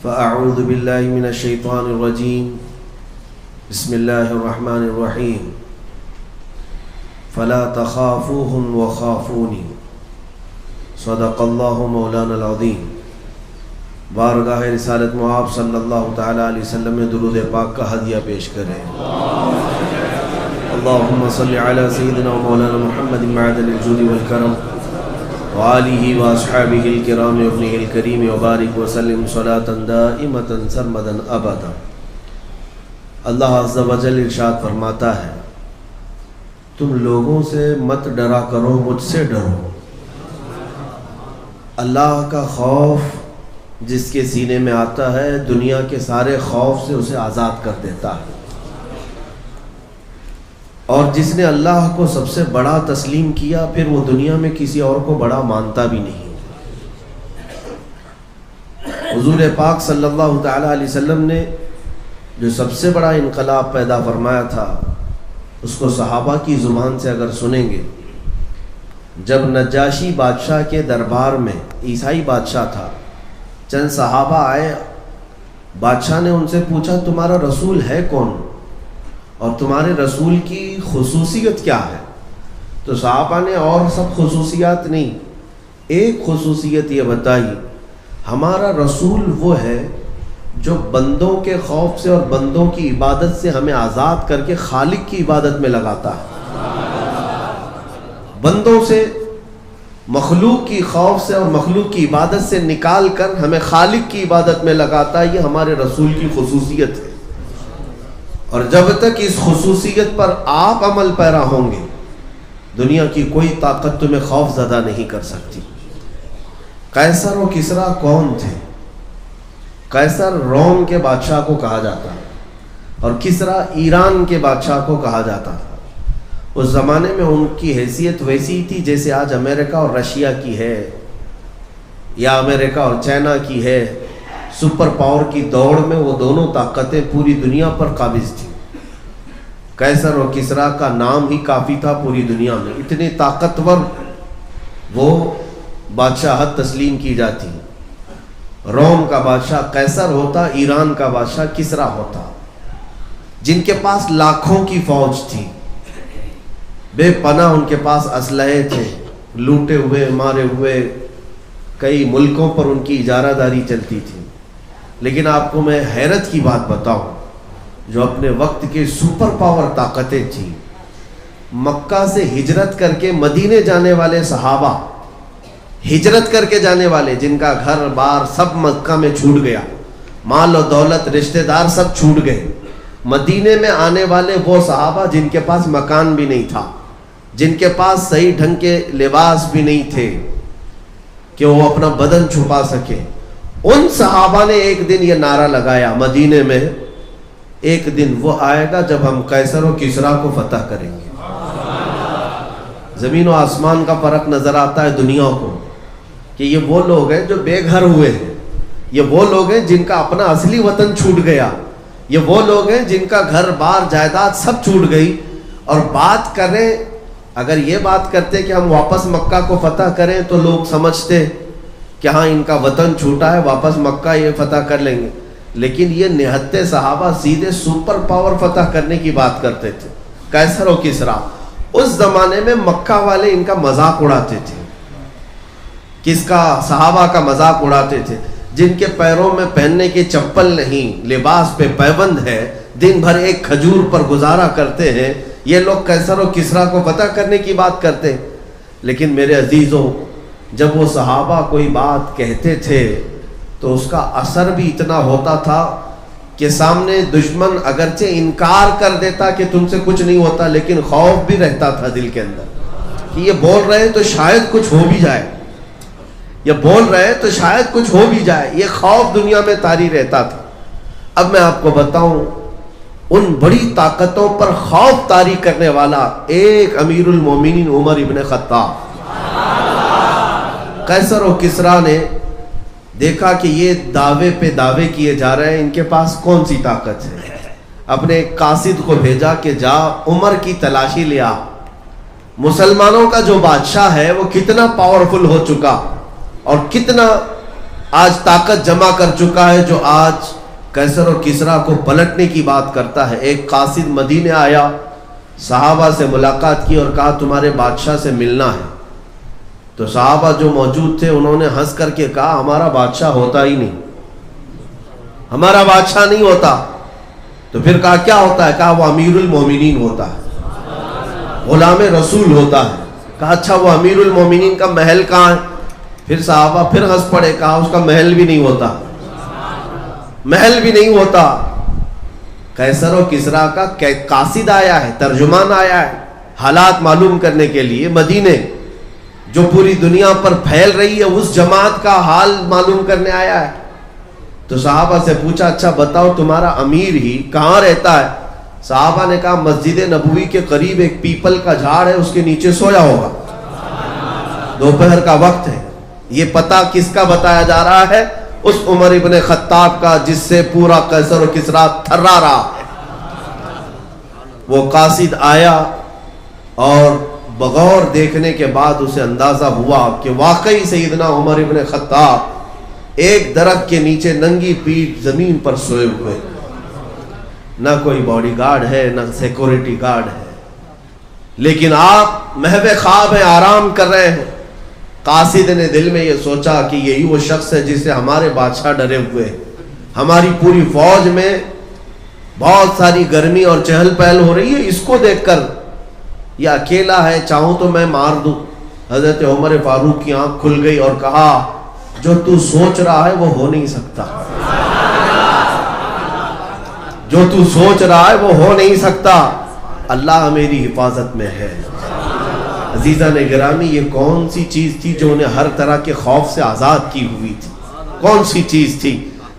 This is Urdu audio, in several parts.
فأعوذ بالله من الشيطان الرجيم بسم الله الرحمن الرحيم فلا تخافوهم وخافوني صدق الله مولانا العظيم۔ بارگاہ رسالت معاب صلی اللہ تعالیٰ علیہ وسلم میں درود پاک کا ہدیہ پیش کریں۔ اللہم صلی علی سیدنا و مولانا محمد معدن الجود والکرم وآلہ واصحابہ الکرام وابنہ الکریم وبارک وسلم صلاة دائمة سرمدا ابدا۔ اللہ عز و جل ارشاد فرماتا ہے، تم لوگوں سے مت ڈرا کرو، مجھ سے ڈرو۔ اللہ کا خوف جس کے سینے میں آتا ہے دنیا کے سارے خوف سے اسے آزاد کر دیتا ہے، اور جس نے اللہ کو سب سے بڑا تسلیم کیا پھر وہ دنیا میں کسی اور کو بڑا مانتا بھی نہیں۔ حضور پاک صلی اللہ تعالیٰ علیہ وسلم نے جو سب سے بڑا انقلاب پیدا فرمایا تھا اس کو صحابہ کی زبان سے اگر سنیں گے، جب نجاشی بادشاہ کے دربار میں عیسائی بادشاہ تھا، چند صحابہ آئے، بادشاہ نے ان سے پوچھا تمہارا رسول ہے کون اور تمہارے رسول کی خصوصیت کیا ہے؟ تو صحابہ نے اور سب خصوصیات نہیں، ایک خصوصیت یہ بتائی، ہمارا رسول وہ ہے جو بندوں کے خوف سے اور بندوں کی عبادت سے ہمیں آزاد کر کے خالق کی عبادت میں لگاتا ہے۔ بندوں سے، مخلوق کی خوف سے اور مخلوق کی عبادت سے نکال کر ہمیں خالق کی عبادت میں لگاتا ہے، یہ ہمارے رسول کی خصوصیت ہے۔ اور جب تک اس خصوصیت پر آپ عمل پیرا ہوں گے دنیا کی کوئی طاقت تمہیں خوف زدہ نہیں کر سکتی۔ قیصر و کسریٰ کون تھے؟ قیصر روم کے بادشاہ کو کہا جاتا ہے اور کسریٰ ایران کے بادشاہ کو کہا جاتا تھا۔ اس زمانے میں ان کی حیثیت ویسی تھی جیسے آج امریکہ اور رشیا کی ہے، یا امریکہ اور چائنا کی ہے۔ سپر پاور کی دوڑ میں وہ دونوں طاقتیں پوری دنیا پر قابض تھیں۔ قیصر و کسریٰ کا نام ہی کافی تھا پوری دنیا میں، اتنے طاقتور وہ بادشاہت تسلیم کی جاتی۔ روم کا بادشاہ قیصر ہوتا، ایران کا بادشاہ کسریٰ ہوتا، جن کے پاس لاکھوں کی فوج تھی، بے پناہ ان کے پاس اسلحے تھے، لوٹے ہوئے مارے ہوئے کئی ملکوں پر ان کی اجارہ داری چلتی تھی۔ لیکن آپ کو میں حیرت کی بات بتاؤں، جو اپنے وقت کے سپر پاور طاقتیں تھیں، مکہ سے ہجرت کر کے مدینے جانے والے صحابہ، ہجرت کر کے جانے والے جن کا گھر بار سب مکہ میں چھوٹ گیا، مال و دولت رشتہ دار سب چھوٹ گئے، مدینے میں آنے والے وہ صحابہ جن کے پاس مکان بھی نہیں تھا، جن کے پاس صحیح ڈھنگ کے لباس بھی نہیں تھے کہ وہ اپنا بدن چھپا سکے، ان صحابہ نے ایک دن یہ نعرہ لگایا مدینے میں، ایک دن وہ آئے گا جب ہم قیصر و کسریٰ کو فتح کریں گے۔ زمین و آسمان کا فرق نظر آتا ہے دنیا کو کہ یہ وہ لوگ ہیں جو بے گھر ہوئے ہیں، یہ وہ لوگ ہیں جن کا اپنا اصلی وطن چھوٹ گیا، یہ وہ لوگ ہیں جن کا گھر بار جائیداد سب چھوٹ گئی، اور بات کریں، اگر یہ بات کرتے کہ ہم واپس مکہ کو فتح کریں تو لوگ سمجھتے کہ ہاں ان کا وطن چھوٹا ہے، واپس مکہ یہ فتح کر لیں گے، لیکن یہ نہتے صحابہ سیدھے سپر پاور فتح کرنے کی بات کرتے تھے۔ قیصر و کسریٰ اس زمانے میں مکہ والے ان کا مذاق اڑاتے تھے۔ کس کا؟ صحابہ کا مذاق اڑاتے تھے، جن کے پیروں میں پہننے کی چپل نہیں، لباس پہ پیبند ہے، دن بھر ایک کھجور پر گزارا کرتے ہیں، یہ لوگ قیصر و کسریٰ کو فتح کرنے کی بات کرتے ہیں۔ لیکن میرے عزیزوں، جب وہ صحابہ کوئی بات کہتے تھے تو اس کا اثر بھی اتنا ہوتا تھا کہ سامنے دشمن اگرچہ انکار کر دیتا کہ تم سے کچھ نہیں ہوتا، لیکن خوف بھی رہتا تھا دل کے اندر کہ یہ بول رہے ہیں تو شاید کچھ ہو بھی جائے، یہ بول رہے ہیں تو شاید کچھ ہو بھی جائے، یہ خوف دنیا میں طاری رہتا تھا۔ اب میں آپ کو بتاؤں، ان بڑی طاقتوں پر خوف طاری کرنے والا ایک امیر المومنین عمر ابن خطاب۔ قیصر و کسریٰ نے دیکھا کہ یہ دعوے پہ دعوے کیے جا رہے ہیں، ان کے پاس کون سی طاقت ہے، اپنے قاصد کو بھیجا کہ جا عمر کی تلاشی لیا، مسلمانوں کا جو بادشاہ ہے وہ کتنا پاورفل ہو چکا اور کتنا آج طاقت جمع کر چکا ہے جو آج قیصر اور کسریٰ کو پلٹنے کی بات کرتا ہے۔ ایک قاصد مدینے آیا، صحابہ سے ملاقات کی اور کہا تمہارے بادشاہ سے ملنا ہے۔ تو صحابہ جو موجود تھے انہوں نے ہنس کر کے کہا ہمارا بادشاہ ہوتا ہی نہیں، ہمارا بادشاہ نہیں ہوتا۔ تو پھر کہا کیا ہوتا ہے؟ کہا وہ امیر المومنین ہوتا ہے، غلام رسول ہوتا ہے۔ کہا اچھا وہ امیر المومنین کا محل کہاں ہے؟ پھر صحابہ پھر ہنس پڑے، کہا اس کا محل بھی نہیں ہوتا، محل بھی نہیں ہوتا۔ قیصر و کسریٰ کا قاصد آیا ہے، ترجمان آیا ہے حالات معلوم کرنے کے لیے، مدینے جو پوری دنیا پر پھیل رہی ہے اس جماعت کا حال معلوم کرنے آیا ہے۔ تو صحابہ سے پوچھا اچھا بتاؤ تمہارا امیر ہی کہاں رہتا ہے؟ صحابہ نے کہا مسجد نبوی کے قریب ایک پیپل کا جھاڑ ہے، اس کے نیچے سویا ہوگا، دوپہر کا وقت ہے۔ یہ پتہ کس کا بتایا جا رہا ہے؟ اس عمر ابن خطاب کا جس سے پورا قیصر و کسریٰ تھرا رہا ہے۔ وہ قاصد آیا اور بغور دیکھنے کے بعد اسے اندازہ ہوا کہ واقعی سیدنا عمر ابن خطاب ایک درخت کے نیچے ننگی پیٹھ زمین پر سوئے ہوئے، نہ کوئی باڈی گارڈ ہے نہ سیکورٹی گارڈ ہے، لیکن آپ محو خواب ہیں، آرام کر رہے ہیں۔ قاصد نے دل میں یہ سوچا کہ یہی وہ شخص ہے جس سے ہمارے بادشاہ ڈرے ہوئے ہیں، ہماری پوری فوج میں بہت ساری گرمی اور چہل پہل ہو رہی ہے، اس کو دیکھ کر یہ اکیلا ہے، چاہوں تو میں مار دوں۔ حضرت عمر فاروق کی آنکھ کھل گئی اور کہا جو تو سوچ رہا ہے وہ ہو نہیں سکتا، جو تو سوچ رہا ہے وہ ہو نہیں سکتا، اللہ میری حفاظت میں ہے۔ عزیزان گرامی، یہ کون سی چیز تھی جو انہیں ہر طرح کے خوف سے آزاد کی ہوئی تھی؟ کون سی چیز تھی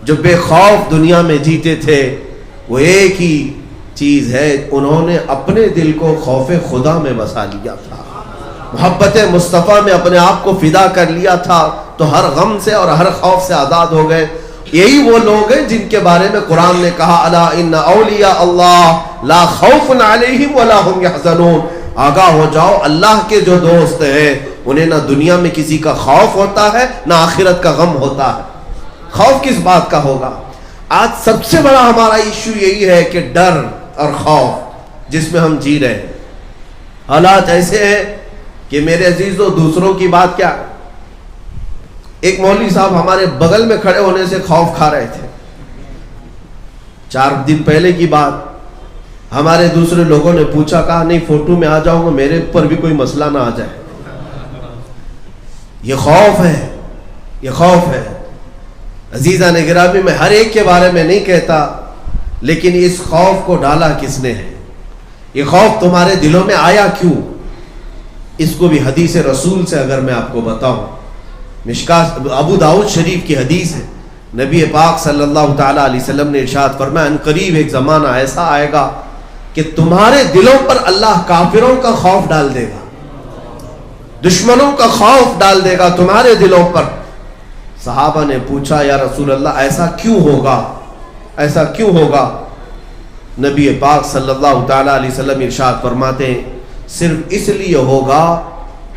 جو بے خوف دنیا میں جیتے تھے؟ وہ ایک ہی چیز ہے، انہوں نے اپنے دل کو خوف خدا میں بسا لیا تھا، محبت مصطفیٰ میں اپنے آپ کو فدا کر لیا تھا، تو ہر غم سے اور ہر خوف سے آزاد ہو گئے۔ یہی وہ لوگ ہیں جن کے بارے میں قرآن نے کہا الا ان اولیاء اللہ لا خوف علیہم ولا هم يحزنون، آگاہ ہو جاؤ اللہ کے جو دوست ہیں انہیں نہ دنیا میں کسی کا خوف ہوتا ہے نہ آخرت کا غم ہوتا ہے۔ خوف کس بات کا ہوگا؟ آج سب سے بڑا ہمارا ایشو یہی ہے کہ ڈر اور خوف جس میں ہم جی رہے ہیں۔ حالات ایسے ہیں کہ میرے عزیزو دوسروں کی بات کیا، ایک مولوی صاحب ہمارے بغل میں کھڑے ہونے سے خوف کھا رہے تھے۔ 4 دن پہلے کی بات، ہمارے دوسرے لوگوں نے پوچھا، کہا نہیں فوٹو میں آ جاؤں گا، میرے پر بھی کوئی مسئلہ نہ آ جائے۔ یہ خوف ہے، یہ خوف ہے۔ عزیزان گرامی، میں ہر ایک کے بارے میں نہیں کہتا، لیکن اس خوف کو ڈالا کس نے ہے؟ یہ خوف تمہارے دلوں میں آیا کیوں؟ اس کو بھی حدیث رسول سے اگر میں آپ کو بتاؤں، مشکات ابو داؤد شریف کی حدیث ہے، نبی پاک صلی اللہ تعالیٰ علیہ وسلم نے ارشاد فرمایا ان قریب ایک زمانہ ایسا آئے گا کہ تمہارے دلوں پر اللہ کافروں کا خوف ڈال دے گا، دشمنوں کا خوف ڈال دے گا تمہارے دلوں پر۔ صحابہ نے پوچھا یا رسول اللہ ایسا کیوں ہوگا، ایسا کیوں ہوگا؟ نبی پاک صلی اللہ تعالیٰ علیہ وسلم ارشاد فرماتے ہیں صرف اس لیے ہوگا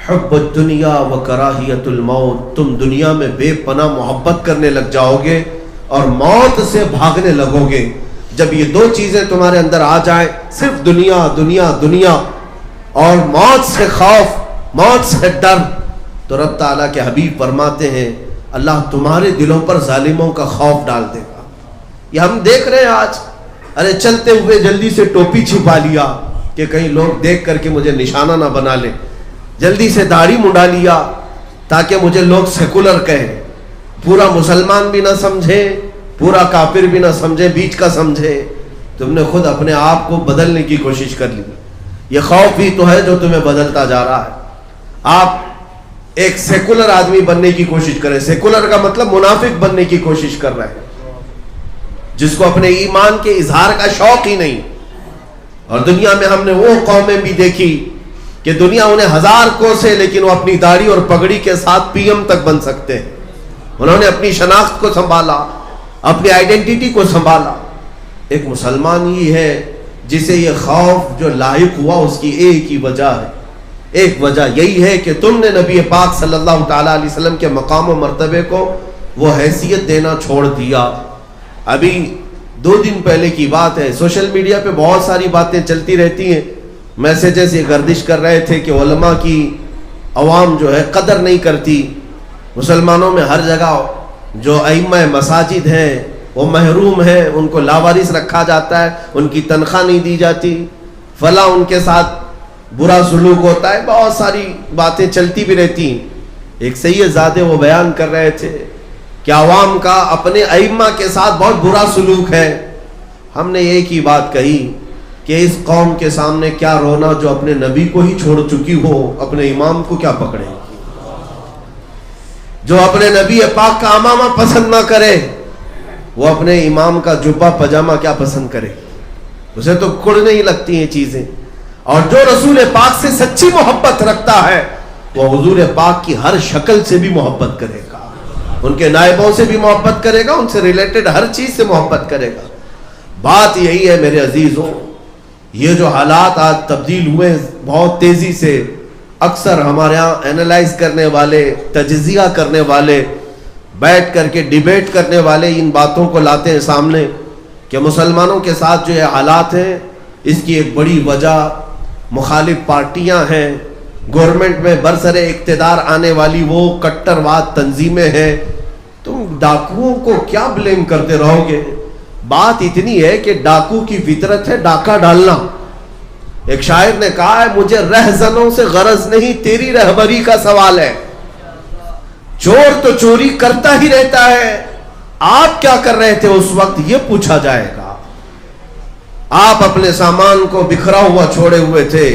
حب الدنیا و کراہیت الموت، تم دنیا میں بے پناہ محبت کرنے لگ جاؤ گے اور موت سے بھاگنے لگو گے۔ جب یہ 2 چیزیں تمہارے اندر آ جائیں، صرف دنیا دنیا دنیا اور موت سے خوف، موت سے ڈر، تو رب تعالیٰ کے حبیب فرماتے ہیں اللہ تمہارے دلوں پر ظالموں کا خوف ڈال دے گا۔ یہ ہم دیکھ رہے ہیں آج، ارے چلتے ہوئے جلدی سے ٹوپی چھپا لیا کہ کہیں لوگ دیکھ کر کے مجھے نشانہ نہ بنا لیں، جلدی سے داڑھی منڈا لیا تاکہ مجھے لوگ سیکولر کہیں، پورا مسلمان بھی نہ سمجھے پورا کافر بھی نہ سمجھے، بیچ کا سمجھے۔ تم نے خود اپنے آپ کو بدلنے کی کوشش کر لی۔ یہ خوف ہی تو ہے جو تمہیں بدلتا جا رہا ہے۔ آپ ایک سیکولر آدمی بننے کی کوشش کریں، سیکولر کا مطلب منافق بننے کی کوشش کر رہے ہیں، جس کو اپنے ایمان کے اظہار کا شوق ہی نہیں۔ اور دنیا میں ہم نے وہ قومیں بھی دیکھی کہ دنیا انہیں 1000 کوسے لیکن وہ اپنی داڑھی اور پگڑی کے ساتھ پی ایم تک بن سکتے ہیں۔ انہوں نے اپنی شناخت کو سنبھالا، اپنی آئیڈینٹی کو سنبھالا۔ ایک مسلمان ہی ہے جسے یہ خوف جو لاحق ہوا اس کی ایک ہی وجہ ہے، ایک وجہ یہی ہے کہ تم نے نبی پاک صلی اللہ تعالیٰ علیہ وسلم کے مقام و مرتبے کو وہ حیثیت دینا چھوڑ دیا. ابھی 2 دن پہلے کی بات ہے, سوشل میڈیا پہ بہت ساری باتیں چلتی رہتی ہیں, میسیجز یہ گردش کر رہے تھے کہ علماء کی عوام جو ہے قدر نہیں کرتی, مسلمانوں میں ہر جگہ جو ائمہ مساجد ہیں وہ محروم ہیں, ان کو لاوارث رکھا جاتا ہے, ان کی تنخواہ نہیں دی جاتی, فلاں ان کے ساتھ برا سلوک ہوتا ہے, بہت ساری باتیں چلتی بھی رہتی ہیں. ایک سید زادے وہ بیان کر رہے تھے کہ عوام کا اپنے ائمہ کے ساتھ بہت برا سلوک ہے. ہم نے ایک ہی بات کہی کہ اس قوم کے سامنے کیا رونا جو اپنے نبی کو ہی چھوڑ چکی ہو, اپنے امام کو کیا پکڑے, جو اپنے نبی پاک کا امامہ پسند نہ کرے وہ اپنے امام کا جبہ پجامہ کیا پسند کرے, اسے تو کڑنے ہی لگتی ہیں چیزیں. اور جو رسول پاک سے سچی محبت رکھتا ہے وہ حضور پاک کی ہر شکل سے بھی محبت کرے گا, ان کے نائبوں سے بھی محبت کرے گا, ان سے ریلیٹڈ ہر چیز سے محبت کرے گا. بات یہی ہے میرے عزیزوں, یہ جو حالات آج تبدیل ہوئے بہت تیزی سے, اکثر ہمارے ہاں اینالائز کرنے والے, تجزیہ کرنے والے, بیٹھ کر کے ڈیبیٹ کرنے والے ان باتوں کو لاتے ہیں سامنے کہ مسلمانوں کے ساتھ جو یہ حالات ہیں اس کی ایک بڑی وجہ مخالف پارٹیاں ہیں, گورنمنٹ میں برسر اقتدار آنے والی وہ کٹرواد تنظیمیں ہیں. تم ڈاکوؤں کو کیا بلیم کرتے رہو گے؟ بات اتنی ہے کہ ڈاکو کی فطرت ہے ڈاکہ ڈالنا. ایک شاعر نے کہا ہے مجھے رہزنوں سے غرض نہیں, تیری رہبری کا سوال ہے. چور تو چوری کرتا ہی رہتا ہے, آپ کیا کر رہے تھے اس وقت یہ پوچھا جائے گا. آپ اپنے سامان کو بکھرا ہوا چھوڑے ہوئے تھے,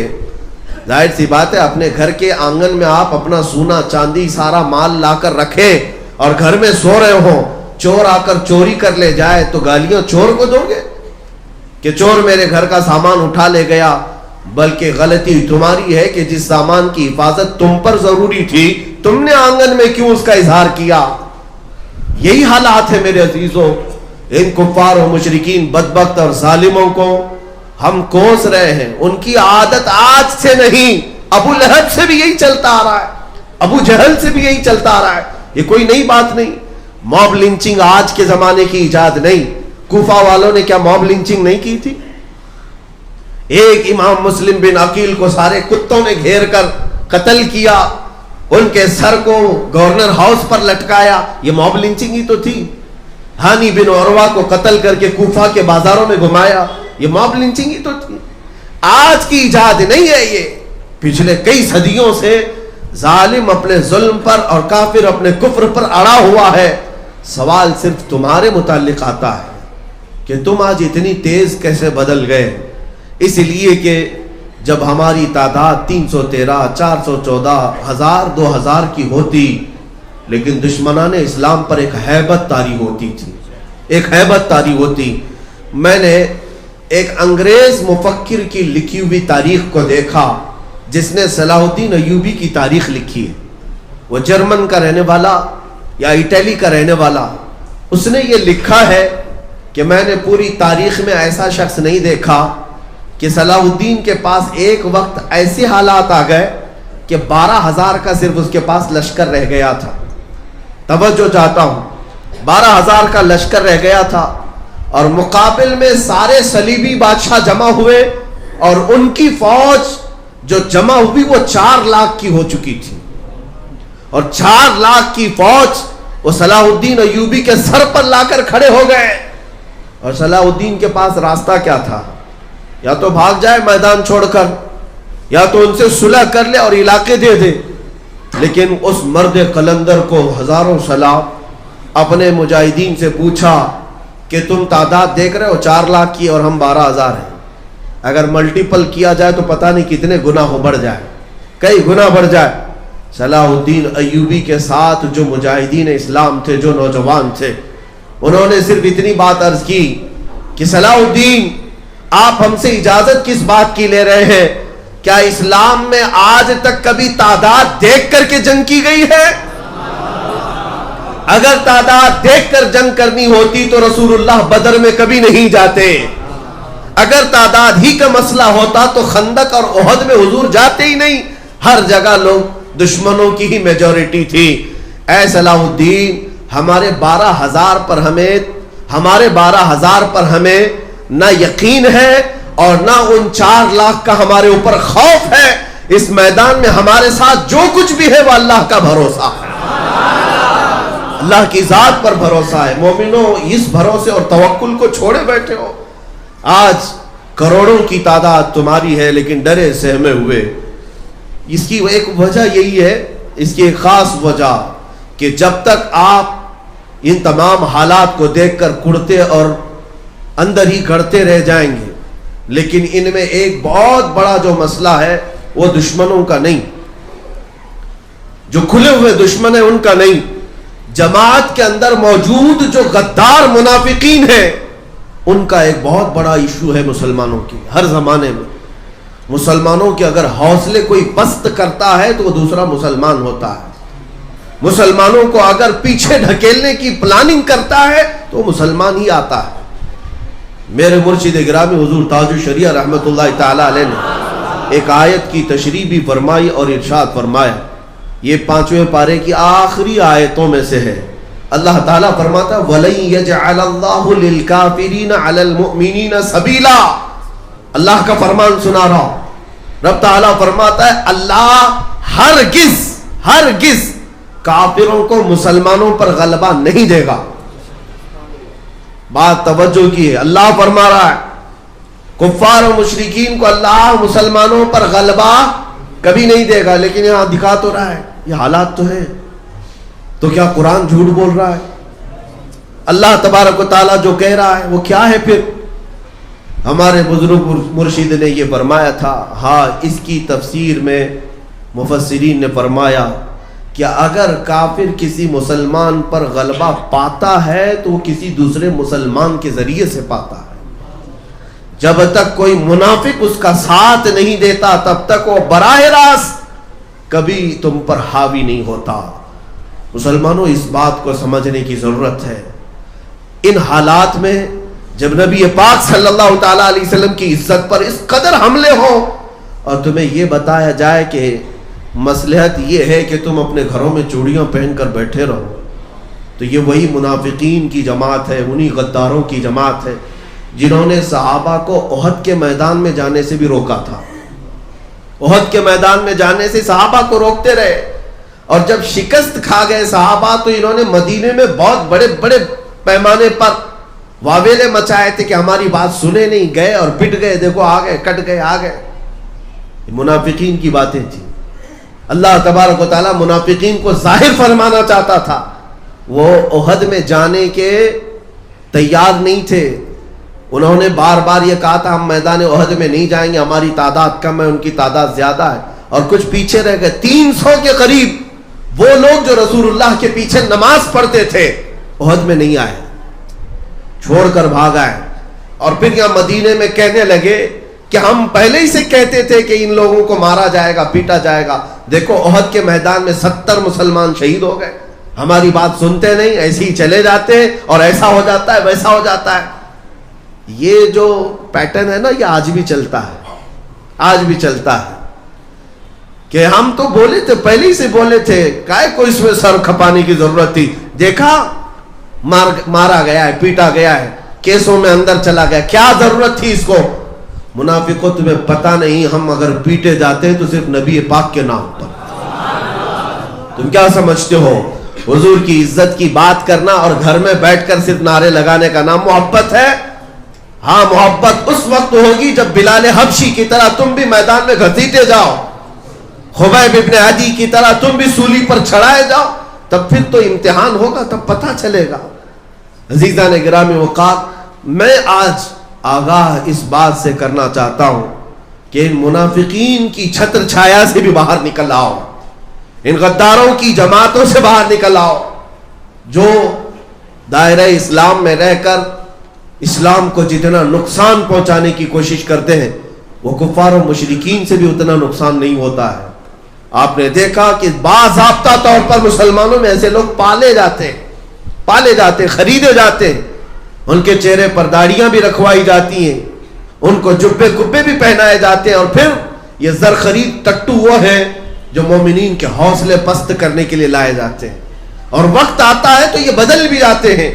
ظاہر سی بات ہے اپنے گھر کے آنگن میں آپ اپنا سونا چاندی سارا مال لا کر رکھے اور گھر میں سو رہے ہوں, چور آ کر چوری کر لے جائے تو گالیاں چور کو دو گے کہ چور میرے گھر کا سامان اٹھا لے گیا؟ بلکہ غلطی تمہاری ہے کہ جس سامان کی حفاظت تم پر ضروری تھی تم نے آنگن میں کیوں اس کا اظہار کیا. یہی حالات ہے میرے عزیزوں. ان کفار و مشرکین بدبخت اور ظالموں کو ہم کوس رہے ہیں, ان کی عادت آج سے نہیں, ابو لہب سے بھی یہی چلتا آ رہا ہے, ابو جہل سے بھی یہی چلتا آ رہا ہے, یہ کوئی نئی بات نہیں. موب لنچنگ آج کے زمانے کی ایجاد نہیں, کوفہ والوں نے کیا موب لنچنگ نہیں کی تھی؟ ایک امام مسلم بن عقیل کو سارے کتوں نے گھیر کر قتل کیا, ان کے سر کو گورنر ہاؤس پر لٹکایا, یہ موب لنچنگ ہی تو تھی. ہانی بن عروہ کو قتل کر کے کوفہ کے بازاروں میں گھمایا, یہ موب لنچنگ ہی تو تھی. آج کی ایجاد نہیں ہے, یہ پچھلے کئی صدیوں سے ظالم اپنے ظلم پر اور کافر اپنے کفر پر اڑا ہوا ہے. سوال صرف تمہارے متعلق آتا ہے کہ تم آج اتنی تیز کیسے بدل گئے. اس لیے کہ جب ہماری تعداد 313, 414, 1000, 2000 کی ہوتی, لیکن دشمنان اسلام پر ایک ہیبت طاری ہوتی تھی, ایک ہیبت طاری ہوتی. میں نے ایک انگریز مفکر کی لکھی ہوئی تاریخ کو دیکھا جس نے صلاح الدین ایوبی کی تاریخ لکھی ہے. وہ جرمن کا رہنے والا یا اٹلی کا رہنے والا, اس نے یہ لکھا ہے کہ میں نے پوری تاریخ میں ایسا شخص نہیں دیکھا کہ صلاح الدین کے پاس ایک وقت ایسے حالات آ گئے کہ 12,000 کا صرف اس کے پاس لشکر رہ گیا تھا. توجہ چاہتا ہوں, 12,000 کا لشکر رہ گیا تھا اور مقابل میں سارے صلیبی بادشاہ جمع ہوئے اور ان کی فوج جو جمع ہوئی وہ 4 لاکھ کی ہو چکی تھی. اور 4 لاکھ کی فوج وہ صلاح الدین ایوبی کے سر پر لا کر کھڑے ہو گئے. اور صلاح الدین کے پاس راستہ کیا تھا؟ یا تو بھاگ جائے میدان چھوڑ کر, یا تو ان سے صلح کر لے اور علاقے دے دے. لیکن اس مرد قلندر کو ہزاروں سلام اپنے مجاہدین سے پوچھا کہ تم تعداد دیکھ رہے ہو 4 لاکھ کی اور ہم 12,000 ہیں, اگر ملٹیپل کیا جائے تو پتہ نہیں کتنے گنا ہو بڑھ جائے, کئی گنا بڑھ جائے. صلاح الدین ایوبی کے ساتھ جو مجاہدین اسلام تھے, جو نوجوان تھے, انہوں نے صرف اتنی بات عرض کی کہ صلاح الدین آپ ہم سے اجازت کس بات کی لے رہے ہیں؟ کیا اسلام میں آج تک کبھی تعداد دیکھ کر کے جنگ کی گئی ہے؟ اگر تعداد دیکھ کر جنگ کرنی ہوتی تو رسول اللہ بدر میں کبھی نہیں جاتے. اگر تعداد ہی کا مسئلہ ہوتا تو خندق اور احد میں حضور جاتے ہی نہیں, ہر جگہ لوگ دشمنوں کی ہی میجورٹی تھی. اے صلاح الدین, ہمارے 12,000 پر ہمیں نہ یقین ہے اور نہ ان 4 لاکھ کا ہمارے اوپر خوف ہے. اس میدان میں ہمارے ساتھ جو کچھ بھی ہے وہ اللہ کا بھروسہ ہے, اللہ کی ذات پر بھروسہ ہے. مومنوں, اس بھروسے اور توکل کو چھوڑے بیٹھے ہو. آج کروڑوں کی تعداد تمہاری ہے لیکن ڈرے سہمے ہوئے. اس کی ایک وجہ یہی ہے, اس کی ایک خاص وجہ کہ جب تک آپ ان تمام حالات کو دیکھ کر کڑتے اور اندر ہی گڑتے رہ جائیں گے, لیکن ان میں ایک بہت بڑا جو مسئلہ ہے وہ دشمنوں کا نہیں, جو کھلے ہوئے دشمن ہیں ان کا نہیں, جماعت کے اندر موجود جو غدار منافقین ہیں ان کا ایک بہت بڑا ایشو ہے مسلمانوں کی. ہر زمانے میں مسلمانوں کے اگر حوصلے کوئی پست کرتا ہے تو وہ دوسرا مسلمان ہوتا ہے. مسلمانوں کو اگر پیچھے ڈھکیلنے کی پلاننگ کرتا ہے تو مسلمان ہی آتا ہے. میرے مرشد گرامی حضور تاج الشریعہ رحمت اللہ تعالی علیہ نے ایک آیت کی تشریح بھی فرمائی اور ارشاد فرمایا. یہ 5ویں پارے کی آخری آیتوں میں سے ہے. اللہ تعالیٰ فرماتا وَلَن يَجْعَلَ اللَّهُ لِلْكَافِرِينَ عَلَى الْمُؤْمِنِينَ سَبِيلًا. اللہ کا فرمان سنا رہا ہوں. رب تعالیٰ فرماتا ہے اللہ ہرگز کافروں کو مسلمانوں پر غلبہ نہیں دے گا. بات توجہ کی ہے, اللہ فرما رہا ہے کفار و مشرکین کو اللہ مسلمانوں پر غلبہ کبھی نہیں دے گا. لیکن یہاں دکھا تو رہا ہے, یہ حالات تو ہے, تو کیا قرآن جھوٹ بول رہا ہے؟ اللہ تبارک و تعالیٰ جو کہہ رہا ہے وہ کیا ہے پھر؟ ہمارے بزرگ مرشد نے یہ فرمایا تھا. ہاں, اس کی تفسیر میں مفسرین نے فرمایا کہ اگر کافر کسی مسلمان پر غلبہ پاتا ہے تو وہ کسی دوسرے مسلمان کے ذریعے سے پاتا ہے. جب تک کوئی منافق اس کا ساتھ نہیں دیتا تب تک وہ براہ راست کبھی تم پر حاوی نہیں ہوتا. مسلمانوں, اس بات کو سمجھنے کی ضرورت ہے. ان حالات میں جب نبی پاک صلی اللہ تعالیٰ علیہ وسلم کی عزت پر اس قدر حملے ہوں اور تمہیں یہ بتایا جائے کہ مصلحت یہ ہے کہ تم اپنے گھروں میں چوڑیاں پہن کر بیٹھے رہو, تو یہ وہی منافقین کی جماعت ہے, انہی غداروں کی جماعت ہے جنہوں نے صحابہ کو احد کے میدان میں جانے سے بھی روکا تھا. احد کے میدان میں جانے سے صحابہ کو روکتے رہے, اور جب شکست کھا گئے صحابہ تو انہوں نے مدینے میں بہت بڑے بڑے پیمانے پر واویلے مچائے تھے کہ ہماری بات سنے نہیں, گئے اور پٹ گئے, دیکھو آ گئے, کٹ گئے, آ گئے. منافقین کی باتیں تھیں. اللہ تبارک و تعالیٰ منافقین کو ظاہر فرمانا چاہتا تھا. وہ احد میں جانے کے تیار نہیں تھے. انہوں نے بار بار یہ کہا تھا ہم میدان احد میں نہیں جائیں گے, ہماری تعداد کم ہے, ان کی تعداد زیادہ ہے, اور کچھ پیچھے رہ گئے. 300 کے قریب وہ لوگ جو رسول اللہ کے پیچھے نماز پڑھتے تھے احد میں نہیں آئے, چھوڑ کر بھاگ آئے. اور پھر یہاں مدینے میں کہنے لگے کہ ہم پہلے ہی سے کہتے تھے کہ ان لوگوں کو مارا جائے گا, پیٹا جائے گا. دیکھو احد کے میدان میں 70 مسلمان شہید ہو گئے, ہماری بات سنتے نہیں, ایسے ہی چلے جاتے اور ایسا ہو جاتا ہے ویسا ہو جاتا ہے. یہ جو پیٹرن ہے نا یہ آج بھی چلتا ہے, آج بھی چلتا ہے کہ ہم تو بولے تھے, پہلے ہی سے بولے تھے, کائے کو اس میں سر کھپانے کی ضرورت تھی, دیکھا مارا گیا ہے, پیٹا گیا ہے, کیسوں میں اندر چلا گیا, کیا ضرورت تھی اس کو. منافقوں تمہیں پتہ نہیں ہم اگر پیٹے جاتے تو صرف نبی پاک کے نام پر. تم کیا سمجھتے ہو حضور کی عزت کی بات کرنا اور گھر میں بیٹھ کر صرف نعرے لگانے کا نام محبت ہے؟ ہاں, محبت اس وقت ہوگی جب بلال حبشی کی طرح تم بھی میدان میں گھسیٹے جاؤ, خبیب ابن عدی کی طرح تم بھی سولی پر چڑھائے جاؤ, تب پھر تو امتحان ہوگا, تب پتہ چلے گا. عزیزان گرامی وقار, میں آج آگاہ اس بات سے کرنا چاہتا ہوں کہ ان منافقین کی چھتر چھایا سے بھی باہر نکل آؤ, ان غداروں کی جماعتوں سے باہر نکل آؤ جو دائرہ اسلام میں رہ کر اسلام کو جتنا نقصان پہنچانے کی کوشش کرتے ہیں وہ کفار و مشرکین سے بھی اتنا نقصان نہیں ہوتا ہے. آپ نے دیکھا کہ باضابطہ طور پر مسلمانوں میں ایسے لوگ پالے جاتے, خریدے جاتے ہیں, ان کے چہرے پر داڑیاں بھی رکھوائی جاتی ہیں, ان کو جبے کبے بھی پہنائے جاتے ہیں, اور پھر یہ زر خرید ٹٹو وہ ہیں جو مومنین کے حوصلے پست کرنے کے لیے لائے جاتے ہیں. اور وقت آتا ہے تو یہ بدل بھی جاتے ہیں.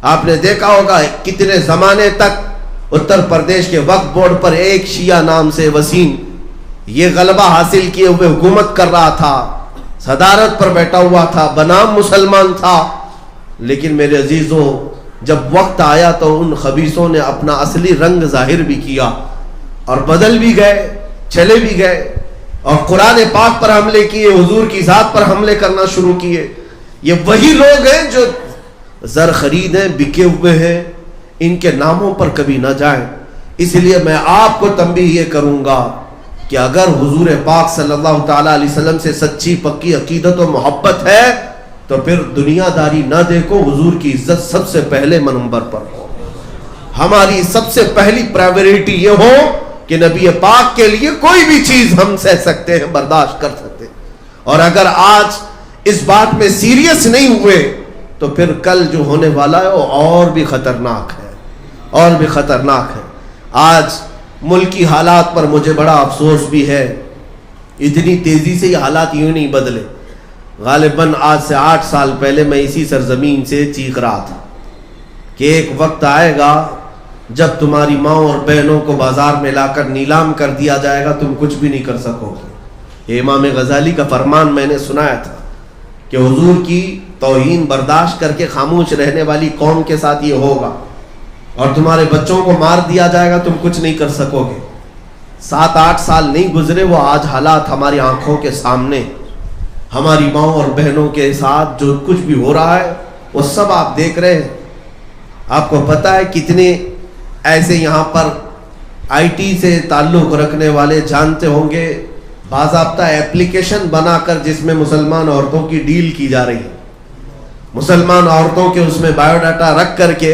آپ نے دیکھا ہوگا کتنے زمانے تک اتر پردیش کے وقف بورڈ پر ایک شیعہ نام سے وسیم یہ غلبہ حاصل کیے ہوئے حکومت کر رہا تھا, صدارت پر بیٹھا ہوا تھا, بنام مسلمان تھا. لیکن میرے عزیزوں, جب وقت آیا تو ان خبیثوں نے اپنا اصلی رنگ ظاہر بھی کیا اور بدل بھی گئے, چلے بھی گئے, اور قرآن پاک پر حملے کیے, حضور کی ذات پر حملے کرنا شروع کیے. یہ وہی لوگ ہیں جو زر خرید ہیں, بکے ہوئے ہیں, ان کے ناموں پر کبھی نہ جائیں. اس لیے میں آپ کو تنبیہ یہ کروں گا کہ اگر حضور پاک صلی اللہ تعالی علیہ وسلم سے سچی پکی عقیدت و محبت ہے تو پھر دنیا داری نہ دیکھو, حضور کی عزت سب سے پہلے نمبر پر ہو. ہماری سب سے پہلی پرائیورٹی یہ ہو کہ نبی پاک کے لیے کوئی بھی چیز ہم سہ سکتے ہیں, برداشت کر سکتے ہیں. اور اگر آج اس بات میں سیریس نہیں ہوئے تو پھر کل جو ہونے والا ہے وہ اور بھی خطرناک ہے, اور بھی خطرناک ہے. آج ملکی حالات پر مجھے بڑا افسوس بھی ہے, اتنی تیزی سے یہ حالات یوں نہیں بدلے. غالباً آج سے 8 سال پہلے میں اسی سرزمین سے چیخ رہا تھا کہ ایک وقت آئے گا جب تمہاری ماں اور بہنوں کو بازار میں لا کر نیلام کر دیا جائے گا, تم کچھ بھی نہیں کر سکو گے. یہ امام غزالی کا فرمان میں نے سنایا تھا کہ حضور کی توہین برداشت کر کے خاموش رہنے والی قوم کے ساتھ یہ ہوگا, اور تمہارے بچوں کو مار دیا جائے گا, تم کچھ نہیں کر سکو گے. 7-8 سال نہیں گزرے, وہ آج حالات ہماری آنکھوں کے سامنے, ہماری ماں اور بہنوں کے ساتھ جو کچھ بھی ہو رہا ہے وہ سب آپ دیکھ رہے ہیں. آپ کو پتہ ہے کتنے ایسے یہاں پر آئی ٹی سے تعلق رکھنے والے جانتے ہوں گے, باضابطہ ایپلیکیشن بنا کر جس میں مسلمان عورتوں کی ڈیل کی جا رہی ہے, مسلمان عورتوں کے اس میں بایو ڈاٹا رکھ کر کے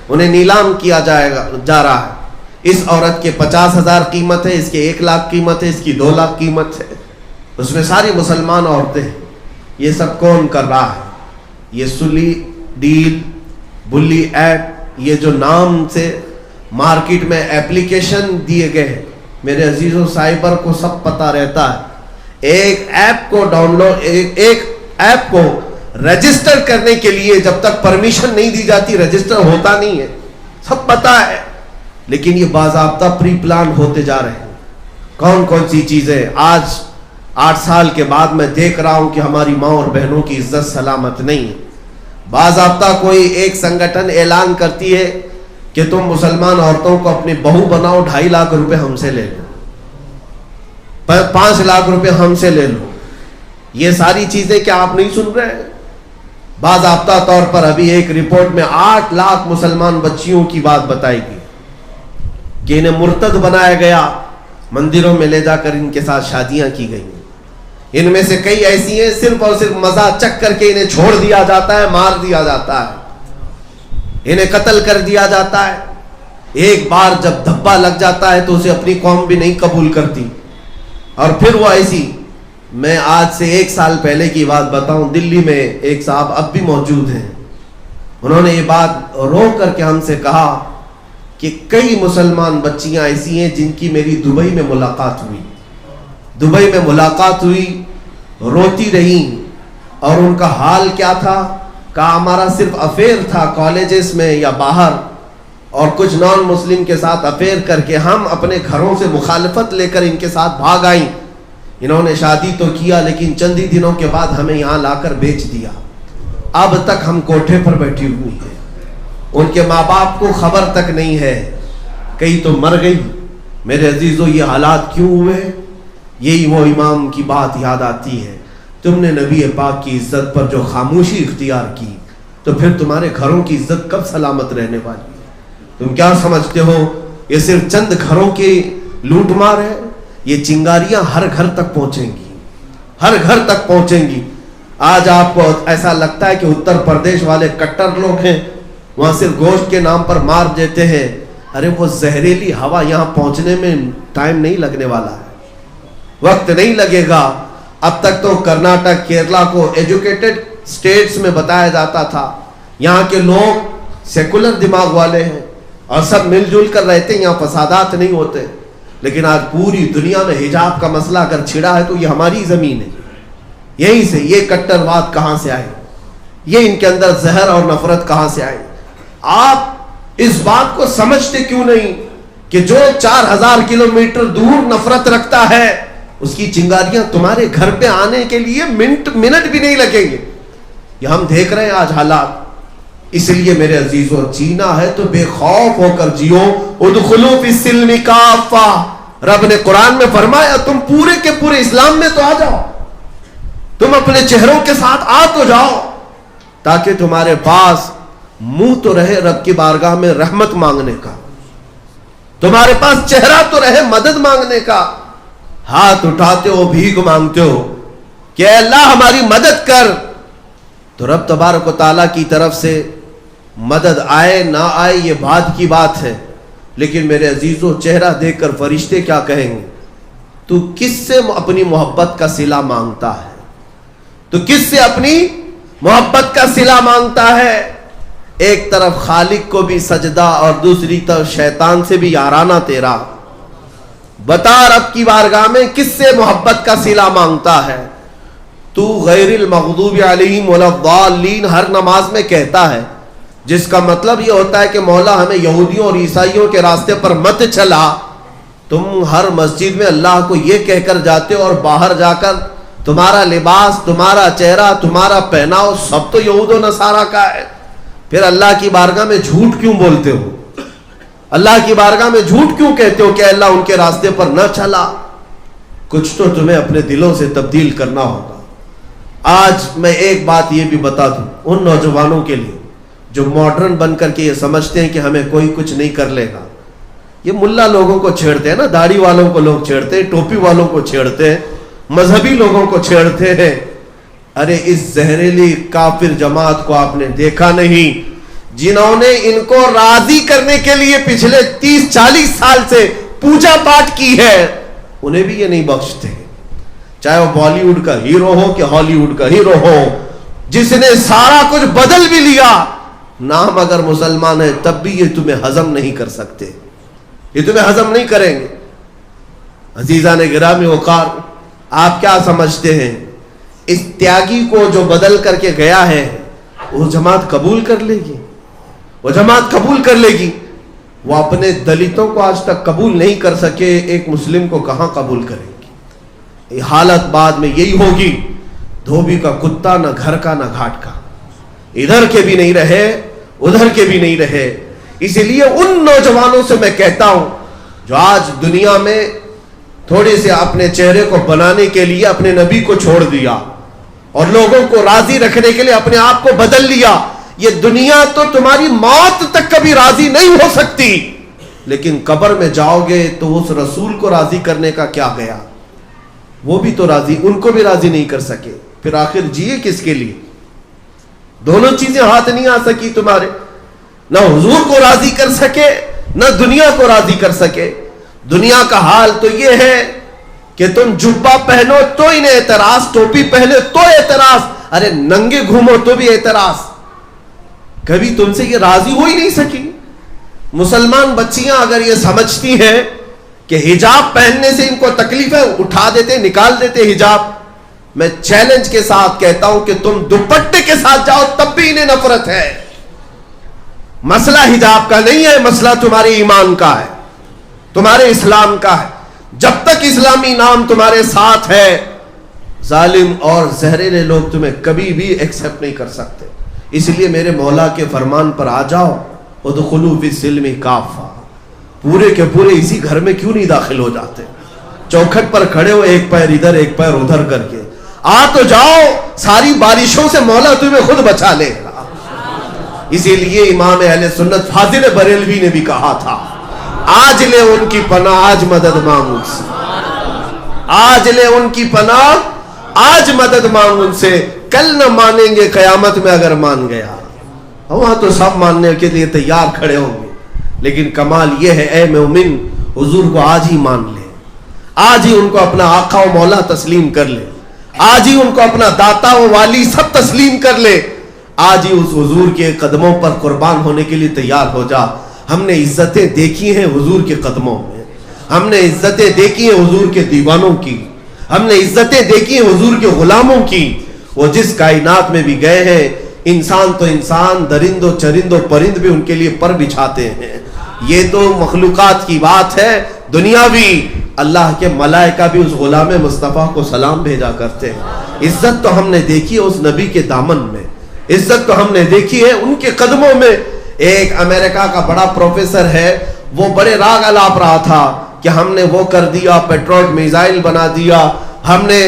انہیں نیلام کیا جا رہا ہے. اس عورت کے 50,000 قیمت ہے, اس کے 1 لاکھ قیمت ہے, اس کی 2 لاکھ قیمت ہے, اس میں ساری مسلمان عورتیں ہیں. یہ سب کون کر رہا ہے؟ یہ سلی ڈیل, بلی ایپ, یہ جو نام سے مارکیٹ میں ایپلیکیشن دیے گئے ہیں. میرے عزیزوں, سائبر کو سب پتہ رہتا ہے. ایک ایپ کو ڈاؤن لوڈ, ایک ایپ کو رجسٹر کرنے کے لیے جب تک پرمیشن نہیں دی جاتی رجسٹر ہوتا نہیں ہے, سب پتہ ہے. لیکن یہ باضابطہ پری پلان ہوتے جا رہے ہیں. کون کون سی چیزیں آج 8 سال کے بعد میں دیکھ رہا ہوں کہ ہماری ماں اور بہنوں کی عزت سلامت نہیں ہے. باضابطہ کوئی ایک سنگٹھن اعلان کرتی ہے کہ تم مسلمان عورتوں کو اپنی بہو بناؤ, 2.5 لاکھ روپے ہم سے لے لو, 5 لاکھ روپے ہم سے لے لو. یہ ساری چیزیں کیا آپ نہیں سن رہے ہیں؟ باضابطہ طور پر ابھی ایک رپورٹ میں 8 لاکھ مسلمان بچیوں کی بات بتائی گئی کہ انہیں مرتد بنایا گیا, مندروں میں لے جا کر ان کے ساتھ شادیاں کی گئی. ان میں سے کئی ایسی ہیں صرف اور صرف مزہ چک کر کے انہیں چھوڑ دیا جاتا ہے, مار دیا جاتا ہے, انہیں قتل کر دیا جاتا ہے. ایک بار جب دھبا لگ جاتا ہے تو اسے اپنی قوم بھی نہیں قبول کرتی, اور پھر وہ ایسی. میں آج سے 1 سال پہلے کی بات بتاؤں, دلی میں ایک صاحب اب بھی موجود ہیں, انہوں نے یہ بات رو کر کے ہم سے کہا کہ کئی مسلمان بچیاں ایسی ہیں جن کی میری دبئی میں ملاقات ہوئی, دبئی میں ملاقات ہوئی, روتی رہیں, اور ان کا حال کیا تھا, کہا ہمارا صرف افیئر تھا کالجز میں یا باہر, اور کچھ نان مسلم کے ساتھ افیئر کر کے ہم اپنے گھروں سے مخالفت لے کر ان کے ساتھ بھاگ آئیں. انہوں نے شادی تو کیا لیکن چند ہی دنوں کے بعد ہمیں یہاں لا کر بیچ دیا. اب تک ہم کوٹھے پر بیٹھی ہوئی ہیں, ان کے ماں باپ کو خبر تک نہیں ہے, کئی تو مر گئی. میرے عزیزوں, یہ حالات کیوں ہوئے؟ یہی وہ امام کی بات یاد آتی ہے, تم نے نبی پاک کی عزت پر جو خاموشی اختیار کی تو پھر تمہارے گھروں کی عزت کب سلامت رہنے والی ہے؟ تم کیا سمجھتے ہو یہ صرف چند گھروں کی لوٹ مار ہے؟ یہ چنگاریاں ہر گھر تک پہنچیں گی, ہر گھر تک پہنچیں گی. آج آپ کو ایسا لگتا ہے کہ اتر پردیش والے کٹر لوگ ہیں, وہاں صرف گوشت کے نام پر مار دیتے ہیں. ارے وہ زہریلی ہوا یہاں پہنچنے میں ٹائم نہیں لگنے والا ہے, وقت نہیں لگے گا. اب تک تو کرناٹک, کیرلا کو ایجوکیٹڈ سٹیٹس میں بتایا جاتا تھا, یہاں کے لوگ سیکولر دماغ والے ہیں اور سب مل جل کر رہتے ہیں, یہاں فسادات نہیں ہوتے. لیکن آج پوری دنیا میں حجاب کا مسئلہ اگر چھڑا ہے تو یہ ہماری زمین ہے. یہیں سے یہ کٹر واد کہاں سے آئے؟ یہ ان کے اندر زہر اور نفرت کہاں سے آئی؟ آپ اس بات کو سمجھتے کیوں نہیں کہ جو 4000 کلومیٹر دور نفرت رکھتا ہے اس کی چنگاریاں تمہارے گھر پہ آنے کے لیے منٹ بھی نہیں لگیں گے. یہ ہم دیکھ رہے ہیں آج حالات. اس لیے میرے عزیزوں جینا ہے تو بے خوف ہو کر جیو. ادخلوا فی السلم کافہ. رب نے قرآن میں فرمایا تم پورے کے پورے اسلام میں تو آ جاؤ, تم اپنے چہروں کے ساتھ آ تو جاؤ, تاکہ تمہارے پاس منہ تو رہے رب کی بارگاہ میں رحمت مانگنے کا, تمہارے پاس چہرہ تو رہے مدد مانگنے کا. ہاتھ اٹھاتے ہو بھیک مانگتے ہو کہ اے اللہ ہماری مدد کر, تو رب تبارک و تعالیٰ کی طرف سے مدد آئے نہ آئے یہ بات کی بات ہے. لیکن میرے عزیزوں چہرہ دیکھ کر فرشتے کیا کہیں گے؟ تو کس سے اپنی محبت کا صلہ مانگتا ہے؟ تو کس سے اپنی محبت کا صلہ مانگتا ہے؟ ایک طرف خالق کو بھی سجدہ اور دوسری طرف شیطان سے بھی یارانہ تیرا. بتا رب کی بارگاہ میں کس سے محبت کا صلہ مانگتا ہے؟ تو غیر المغضوب علیہم ولا الضالین ہر نماز میں کہتا ہے, جس کا مطلب یہ ہوتا ہے کہ مولا ہمیں یہودیوں اور عیسائیوں کے راستے پر مت چلا. تم ہر مسجد میں اللہ کو یہ کہہ کر جاتے ہو اور باہر جا کر تمہارا لباس, تمہارا چہرہ, تمہارا پہناؤ سب تو یہود و نصارہ کا ہے. پھر اللہ کی بارگاہ میں جھوٹ کیوں بولتے ہو؟ اللہ کی بارگاہ میں جھوٹ کیوں کہتے ہو کہ اللہ ان کے راستے پر نہ چلا؟ کچھ تو تمہیں اپنے دلوں سے تبدیل کرنا ہوگا. آج میں ایک بات یہ بھی بتا دوں ان نوجوانوں کے لیے جو ماڈرن بن کر کے یہ سمجھتے ہیں کہ ہمیں کوئی کچھ نہیں کر لے گا. یہ ملا لوگوں کو چھیڑتے ہیں نا, داڑھی والوں کو لوگ چھیڑتے ہیں, ٹوپی والوں کو چھیڑتے ہیں, مذہبی لوگوں کو چھیڑتے ہیں. ارے اس زہریلی کافر جماعت کو آپ نے دیکھا نہیں, جنہوں نے ان کو راضی کرنے کے لیے پچھلے 30-40 سال سے پوجا پاٹ کی ہے, انہیں بھی یہ نہیں بخشتے. چاہے وہ بالی ووڈ کا ہیرو ہو کہ ہالی ووڈ کا ہیرو ہو, جس نے سارا کچھ بدل بھی لیا, نام اگر مسلمان ہے تب بھی یہ تمہیں ہضم نہیں کر سکتے, یہ تمہیں ہضم نہیں کریں گے. عزیزان گرامی وقار, آپ کیا سمجھتے ہیں اس تیاگی کو جو بدل کر کے گیا ہے وہ جماعت قبول کر لے گی؟ وہ جماعت قبول کر لے گی؟ وہ اپنے دلتوں کو آج تک قبول نہیں کر سکے, ایک مسلم کو کہاں قبول کریں گی؟ حالت بعد میں یہی ہوگی, دھوبی کا کتا نہ گھر کا نہ گھاٹ کا, ادھر کے بھی نہیں رہے ادھر کے بھی نہیں رہے. اسی لیے ان نوجوانوں سے میں کہتا ہوں جو آج دنیا میں تھوڑے سے اپنے چہرے کو بنانے کے لیے اپنے نبی کو چھوڑ دیا اور لوگوں کو راضی رکھنے کے لیے اپنے آپ کو بدل لیا, یہ دنیا تو تمہاری موت تک کبھی راضی نہیں ہو سکتی, لیکن قبر میں جاؤ گے تو اس رسول کو راضی کرنے کا کیا گیا؟ وہ بھی تو راضی, ان کو بھی راضی نہیں کر سکے. پھر آخر جیے کس کے لیے؟ دونوں چیزیں ہاتھ نہیں آ سکی تمہارے, نہ حضور کو راضی کر سکے نہ دنیا کو راضی کر سکے. دنیا کا حال تو یہ ہے کہ تم جبہ پہنو تو انہیں اعتراض, ٹوپی پہنے تو اعتراض, ارے ننگے گھومو تو بھی اعتراض. کبھی تم سے یہ راضی ہو ہی نہیں سکی. مسلمان بچیاں اگر یہ سمجھتی ہیں کہ حجاب پہننے سے ان کو تکلیف ہے, اٹھا دیتے, نکال دیتے حجاب. میں چیلنج کے ساتھ کہتا ہوں کہ تم دوپٹے کے ساتھ جاؤ تب بھی انہیں نفرت ہے. مسئلہ حجاب کا نہیں ہے, مسئلہ تمہارے ایمان کا ہے, تمہارے اسلام کا ہے. جب تک اسلامی نام تمہارے ساتھ ہے, ظالم اور زہریلے لوگ تمہیں کبھی بھی ایکسپٹ نہیں کر سکتے. اس لیے میرے مولا کے فرمان پر آ جاؤ, ادخلوا فی السلم کافہ. پورے کے پورے اسی گھر میں کیوں نہیں داخل ہو جاتے؟ چوکھٹ پر کھڑے ہو, ایک پیر ادھر ایک پیر ادھر کر کے آ تو جاؤ, ساری بارشوں سے مولا تمہیں خود بچا لے گا. اسی لیے امام اہل سنت فاضل بریلوی نے بھی کہا تھا, آج لے ان کی پناہ آج مدد مانگ ان سے, آج لے ان کی پناہ آج مدد مانگ ان سے, کل نہ مانیں گے قیامت میں اگر مان گیا. وہاں تو سب ماننے کے لیے تیار کھڑے ہوں گے, لیکن کمال یہ ہے اے مومن حضور کو آج ہی مان لے, آج ہی ان کو اپنا آقا و مولا تسلیم کر لے, آج ہی ان کو اپنا داتا و والی سب تسلیم کر لے, آج ہی اس حضور کے قدموں پر قربان ہونے کے لیے تیار ہو جا. ہم نے عزتیں دیکھی ہیں حضور کے قدموں میں, ہم نے عزتیں دیکھی ہیں حضور کے دیوانوں کی, ہم نے عزتیں دیکھی ہیں حضور کے غلاموں کی. وہ جس کائنات میں بھی گئے ہیں انسان تو انسان، درند و چرند و پرند بھی ان کے لیے پر بچھاتے ہیں. یہ تو مخلوقات کی بات ہے. دنیاوی اللہ کے ملائکہ بھی اس غلام مصطفیٰ کو سلام بھیجا کرتے ہیں. عزت تو ہم نے دیکھی ہے اس نبی کے دامن میں، عزت تو ہم نے دیکھی ہے ان کے قدموں میں. ایک امریکہ کا بڑا پروفیسر ہے، وہ بڑے راگ الاپ رہا تھا کہ ہم نے وہ کر دیا، پیٹرول میزائل بنا دیا، ہم نے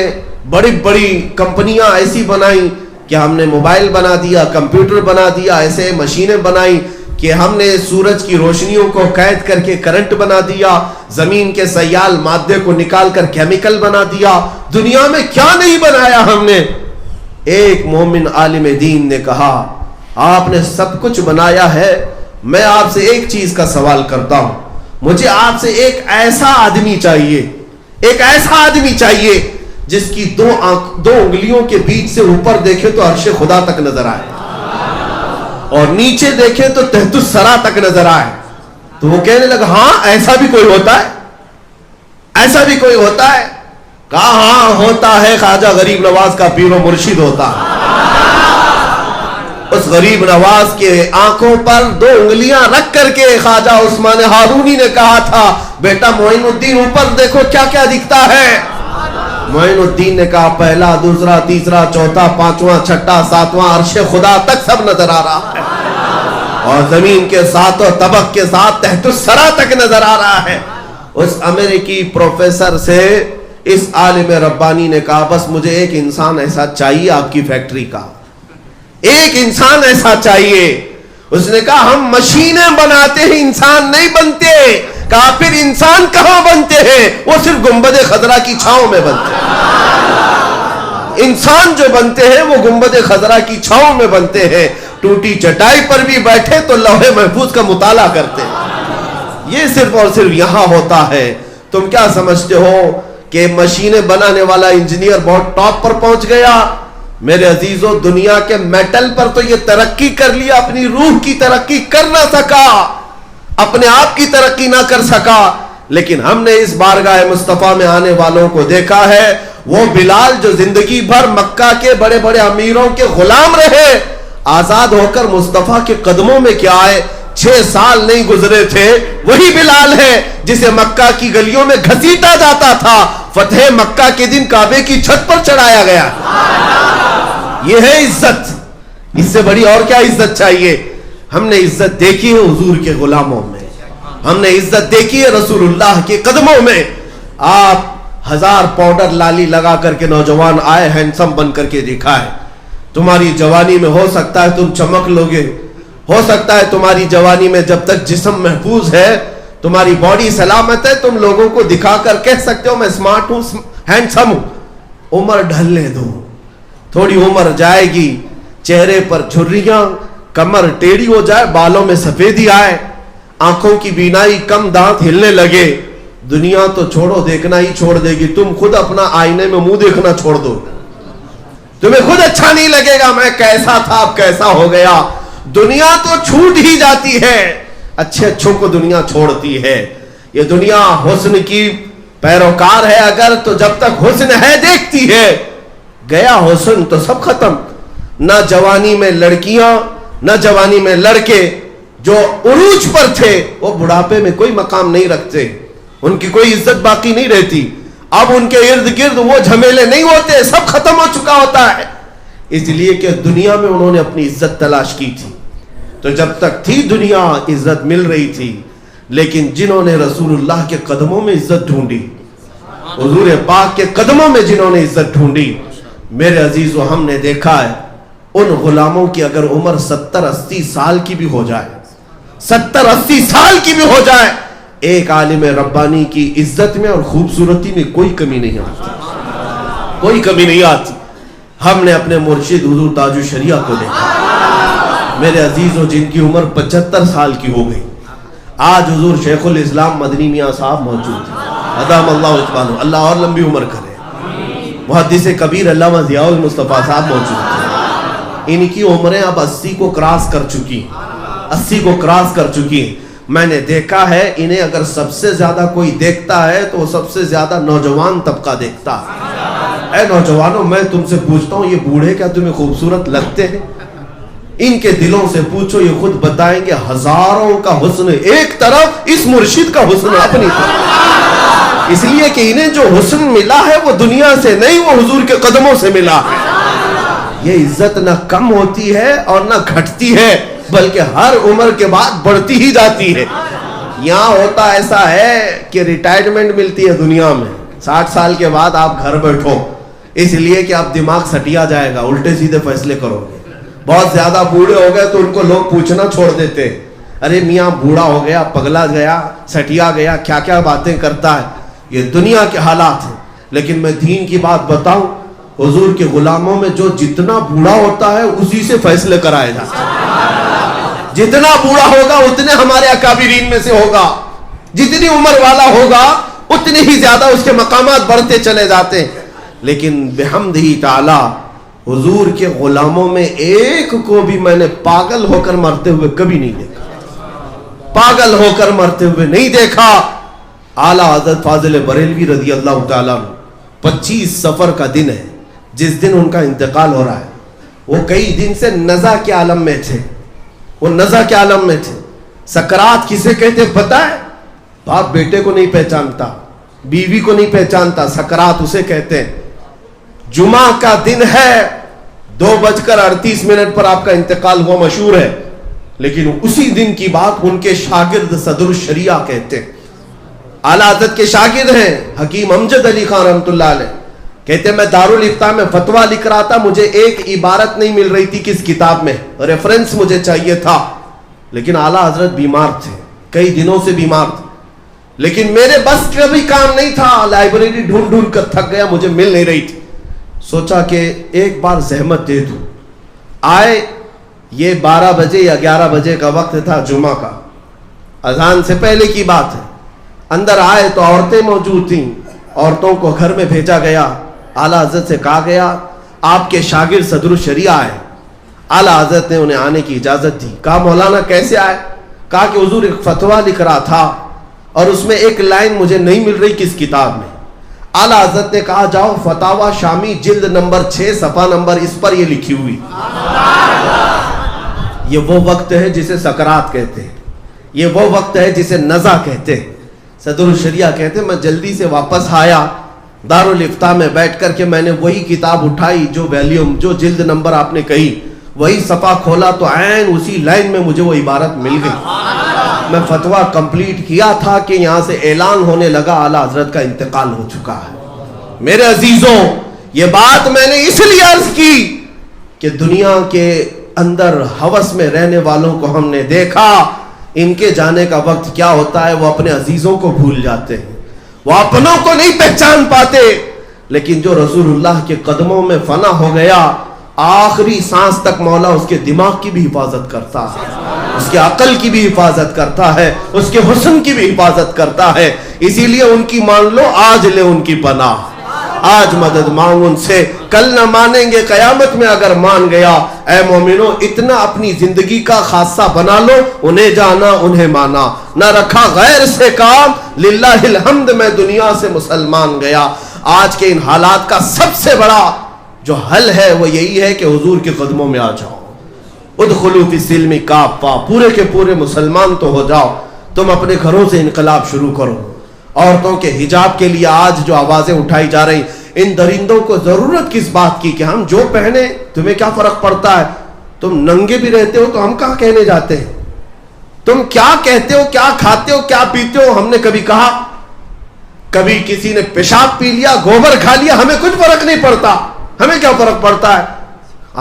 بڑی بڑی کمپنیاں ایسی بنائی کہ ہم نے موبائل بنا دیا، کمپیوٹر بنا دیا، ایسے مشینیں بنائی کہ ہم نے سورج کی روشنیوں کو قید کر کے کرنٹ بنا دیا، زمین کے سیال مادے کو نکال کر کیمیکل بنا دیا. دنیا میں کیا نہیں بنایا ہم نے. ایک مومن عالم دین نے کہا آپ نے سب کچھ بنایا ہے، میں آپ سے ایک چیز کا سوال کرتا ہوں. مجھے آپ سے ایک ایسا آدمی چاہیے، ایک ایسا آدمی چاہیے جس کی دو انگلیوں کے بیچ سے اوپر دیکھے تو عرش خدا تک نظر آئے اور نیچے دیکھے تو تحت الثری تک نظر آئے. تو وہ کہنے لگا ہاں ایسا بھی کوئی ہوتا ہے، ایسا بھی کوئی ہوتا ہے. کہا ہاں ہوتا ہے، خواجہ غریب نواز کا پیر و مرشد ہوتا ہے. اس غریب نواز کے آنکھوں پر دو انگلیاں رکھ کر کے خواجہ عثمان ہارونی نے کہا تھا بیٹا معین الدین اوپر دیکھو کیا کیا دکھتا ہے. معین الدین نے کہا پہلا، دوسرا، تیسرا، چوتھا، پانچواں، چھٹا، ساتواں، عرش خدا تک سب نظر آ رہا ہے اور زمین کے ساتوں طبق کے ساتھ تحت الثری تک نظر آ رہا ہے. اس امریکی پروفیسر سے اس عالم ربانی نے کہا بس مجھے ایک انسان ایسا چاہیے آپ کی فیکٹری کا، ایک انسان ایسا چاہیے. اس نے کہا ہم مشینیں بناتے ہیں، انسان نہیں بنتے. کہا پھر انسان کہاں بنتے ہیں؟ وہ صرف گنبد خضرا کی چھاؤں میں بنتے ہیں. انسان جو بنتے ہیں وہ گنبد خضرا کی چھاؤں میں بنتے ہیں. ٹوٹی چٹائی پر بھی بیٹھے تو لوح محفوظ کا مطالعہ کرتے ہیں. یہ صرف اور صرف یہاں ہوتا ہے. تم کیا سمجھتے ہو کہ مشینیں بنانے والا انجینئر بہت ٹاپ پر پہنچ گیا؟ میرے عزیزوں دنیا کے میٹل پر تو یہ ترقی کر لیا، اپنی روح کی ترقی کر نہ سکا، اپنے آپ کی ترقی نہ کر سکا. لیکن ہم نے اس بارگاہ مصطفیٰ میں آنے والوں کو دیکھا ہے. وہ بلال جو زندگی بھر مکہ کے بڑے بڑے امیروں کے غلام رہے، آزاد ہو کر مصطفیٰ کے قدموں میں کیا آئے. 6 سال نہیں گزرے تھے، وہی بلال ہے جسے مکہ کی گلیوں میں گھسیٹا جاتا تھا، فتح مکہ کے دن کعبے کی چھت پر چڑھایا گیا. یہ ہے عزت. اس سے بڑی اور کیا عزت چاہیے؟ ہم نے عزت دیکھی ہے حضور کے غلاموں میں، ہم نے عزت دیکھی ہے رسول اللہ کے قدموں میں. آپ 1000 پاؤڈر لالی لگا کر کے نوجوان آئے، ہینڈسم بن کر کے دکھائے. تمہاری جوانی میں ہو سکتا ہے تم چمک لوگے، ہو سکتا ہے تمہاری جوانی میں جب تک جسم محفوظ ہے، تمہاری باڈی سلامت ہے، تم لوگوں کو دکھا کر کہہ سکتے ہو میں سمارٹ ہوں، ہینڈسم ہوں. عمر ڈھلنے دو، تھوڑی عمر جائے گی، چہرے پر جھریاں، کمر ٹیڑھی ہو جائے، بالوں میں سفیدی آئے، آنکھوں کی بینائی کم، دانت ہلنے لگے. دنیا تو چھوڑو، دیکھنا ہی چھوڑ دے گی. تم خود اپنا آئینے میں منہ دیکھنا چھوڑ دو، تمہیں خود اچھا نہیں لگے گا میں کیسا تھا اب کیسا ہو گیا. دنیا تو چھوٹ ہی جاتی ہے، اچھے اچھوں کو دنیا چھوڑتی ہے. یہ دنیا حسن کی پیروکار ہے اگر، تو جب تک حسن ہے دیکھتی ہے. گیا حسن تو سب ختم. نہ جوانی میں لڑکیاں نہ جوانی میں لڑکے جو عروج پر تھے وہ بڑھاپے میں کوئی مقام نہیں رکھتے، ان کی کوئی عزت باقی نہیں رہتی. اب ان کے ارد گرد وہ جھمیلے نہیں ہوتے، سب ختم ہو چکا ہوتا ہے. اس لیے کہ دنیا میں انہوں نے اپنی عزت تلاش کی تھی. تو جب تک تھی دنیا عزت مل رہی تھی، لیکن جنہوں نے رسول اللہ کے قدموں میں عزت ڈھونڈی، حضور پاک کے قدموں میں جنہوں نے عزت ڈھونڈی، میرے عزیزو ہم نے دیکھا ہے ان غلاموں کی اگر عمر 70-80 سال کی بھی ہو جائے، 70-80 سال کی بھی ہو جائے، ایک عالم ربانی کی عزت میں اور خوبصورتی میں کوئی کمی نہیں آتی، کوئی کمی نہیں آتی. ہم نے اپنے مرشد حضور تاج الشریعہ کو دیکھا میرے عزیزو، جن کی عمر 75 سال کی ہو گئی. آج حضور شیخ الاسلام مدنی میاں صاحب موجود ہیں، ادام اللہ عثمان، اللہ اور لمبی عمر کرے. محدث کبیر علامہ ضیاء المصطفیٰ صاحب موجود ہیں. ان کی عمریں اب 80 کو کراس کر چکی، 80 کو کراس کر چکی ہیں. میں نے دیکھا ہے انہیں اگر سب سے زیادہ کوئی دیکھتا ہے تو وہ سب سے زیادہ نوجوان طبقہ دیکھتا ہے. اے نوجوانوں، میں تم سے پوچھتا ہوں یہ بوڑھے کیا تمہیں خوبصورت لگتے ہیں؟ ان کے دلوں سے پوچھو، یہ خود بتائیں گے ہزاروں کا حسن ایک طرف، اس مرشد کا حسن اپنی طرف، اس لیے کہ انہیں جو حسن ملا ہے وہ دنیا سے نہیں، وہ حضور کے قدموں سے ملا ہے۔ یہ عزت نہ کم ہوتی ہے اور نہ گھٹتی ہے، بلکہ ہر عمر کے بعد بڑھتی ہی جاتی ہے۔ یہاں ہوتا ایسا ہے کہ ریٹائرمنٹ ملتی ہے دنیا میں، 60 سال کے بعد آپ گھر بیٹھو، اس لیے کہ آپ دماغ سٹیا جائے گا، الٹے سیدھے فیصلے کرو گے۔ بہت زیادہ بوڑھے ہو گئے تو ان کو لوگ پوچھنا چھوڑ دیتے، ارے میاں بوڑھا ہو گیا، پگلا گیا، سٹیا گیا، کیا کیا باتیں کرتا ہے۔ یہ دنیا کے حالات ہیں، لیکن میں دین کی بات بتاؤں، حضور کے غلاموں میں جو جتنا بوڑھا ہوتا ہے اسی سے فیصلے کرائے جاتے ہیں۔ جتنا بوڑھا ہوگا اتنے ہمارے اکابرین میں سے ہوگا، جتنی عمر والا ہوگا اتنے ہی زیادہ اس کے مقامات بڑھتے چلے جاتے ہیں۔ لیکن بحمدہ تعالی حضور کے غلاموں میں ایک کو بھی میں نے پاگل ہو کر مرتے ہوئے کبھی نہیں دیکھا، پاگل ہو کر مرتے ہوئے نہیں دیکھا۔ اعلیٰ حضرت فاضل بریلوی رضی اللہ تعالیٰ 25 صفر کا دن ہے جس دن ان کا انتقال ہو رہا ہے۔ وہ کئی دن سے نزع کے عالم میں تھے، وہ نزع کے عالم میں تھے۔ سکرات کسے کہتے پتہ ہے؟ باپ بیٹے کو نہیں پہچانتا، بیوی کو نہیں پہچانتا، سکرات اسے کہتے ہیں۔ جمعہ کا دن ہے، 2:38 پر آپ کا انتقال ہوا، مشہور ہے، لیکن اسی دن کی بات ان کے شاگرد صدر الشریعہ کہتے ہیں۔ اعلیٰ حضرت کے شاگرد ہیں حکیم امجد علی خان رحمۃ اللہ علیہ، کہتے ہیں میں دارالافتاء میں فتویٰ لکھ رہا تھا، مجھے ایک عبارت نہیں مل رہی تھی کس کتاب میں، ریفرنس مجھے چاہیے تھا، لیکن اعلیٰ حضرت بیمار تھے، کئی دنوں سے بیمار تھے، لیکن میرے بس کا بھی کام نہیں تھا، لائبریری ڈھونڈ ڈھونڈ کر تھک گیا، مجھے مل نہیں رہی تھی۔ سوچا کہ ایک بار زحمت دے دوں۔ آئے، یہ 12 بجے یا 11 بجے کا وقت تھا جمعہ کا، اذان سے پہلے کی بات ہے۔ اندر آئے تو عورتیں موجود تھیں، عورتوں کو گھر میں بھیجا گیا۔ اعلیٰ حضرت سے کہا گیا آپ کے شاگرد صدر الشریعہ آئے۔ اعلیٰ حضرت نے انہیں آنے کی اجازت دی۔ کہا مولانا کیسے آئے؟ کہا کہ حضور ایک فتویٰ لکھ رہا تھا اور اس میں ایک لائن مجھے نہیں مل رہی کس کتاب میں۔ اعلیٰ حضرت نے کہا جاؤ فتاوی شامی جلد نمبر 6 صفحہ نمبر اس پر یہ لکھی ہوئی۔ یہ وہ وقت ہے جسے سکرات کہتے ہیں، یہ وہ وقت ہے جسے نزع کہتے ہیں۔ صدر الشریعہ کہتے ہیں میں جلدی سے واپس آیا، دارالافتاء میں بیٹھ کر کے میں نے وہی کتاب اٹھائی جو ویلیوم، جو جلد نمبر آپ نے کہی، وہی صفحہ کھولا تو عین اسی لائن میں مجھے وہ عبارت مل گئی۔ میں فتویٰ کمپلیٹ کیا تھا کہ یہاں سے اعلان ہونے لگا اعلیٰ حضرت کا انتقال ہو چکا ہے۔ میرے عزیزوں، یہ بات میں نے اس لیے عرض کی کہ دنیا کے اندر ہوس میں رہنے والوں کو ہم نے دیکھا، ان کے جانے کا وقت کیا ہوتا ہے، وہ اپنے عزیزوں کو بھول جاتے ہیں، وہ اپنوں کو نہیں پہچان پاتے، لیکن جو رسول اللہ کے قدموں میں فنا ہو گیا، آخری سانس تک مولا اس کے دماغ کی بھی حفاظت کرتا ہے، اس کے عقل کی بھی حفاظت کرتا ہے، اس کے حسن کی بھی حفاظت کرتا ہے۔ اسی لیے ان کی مان لو، آج لے ان کی پناہ، آج مدد مانگ ان سے، کل نہ مانیں گے قیامت میں اگر مان گیا۔ اے مومنو، اتنا اپنی زندگی کا خاصہ بنا لو، انہیں جانا انہیں مانا، نہ رکھا غیر سے کام، للہ الحمد میں دنیا سے مسلمان گیا۔ آج کے ان حالات کا سب سے بڑا جو حل ہے وہ یہی ہے کہ حضور کے قدموں میں آ جاؤ، ادخلوا فی السلم کافہ، پورے کے پورے مسلمان تو ہو جاؤ۔ تم اپنے گھروں سے انقلاب شروع کرو۔ عورتوں کے حجاب کے لیے آج جو آوازیں اٹھائی جا رہی، ان درندوں کو ضرورت کس بات کی کہ ہم جو پہنے تمہیں کیا فرق پڑتا ہے؟ تم ننگے بھی رہتے ہو تو ہم کہاں کہنے جاتے ہیں؟ تم کیا کہتے ہو، کیا کھاتے ہو، کیا پیتے ہو، ہم نے کبھی کہا؟ کبھی کسی نے پیشاب پی لیا، گوبر کھا لیا، ہمیں کچھ فرق نہیں پڑتا، ہمیں کیا فرق پڑتا ہے؟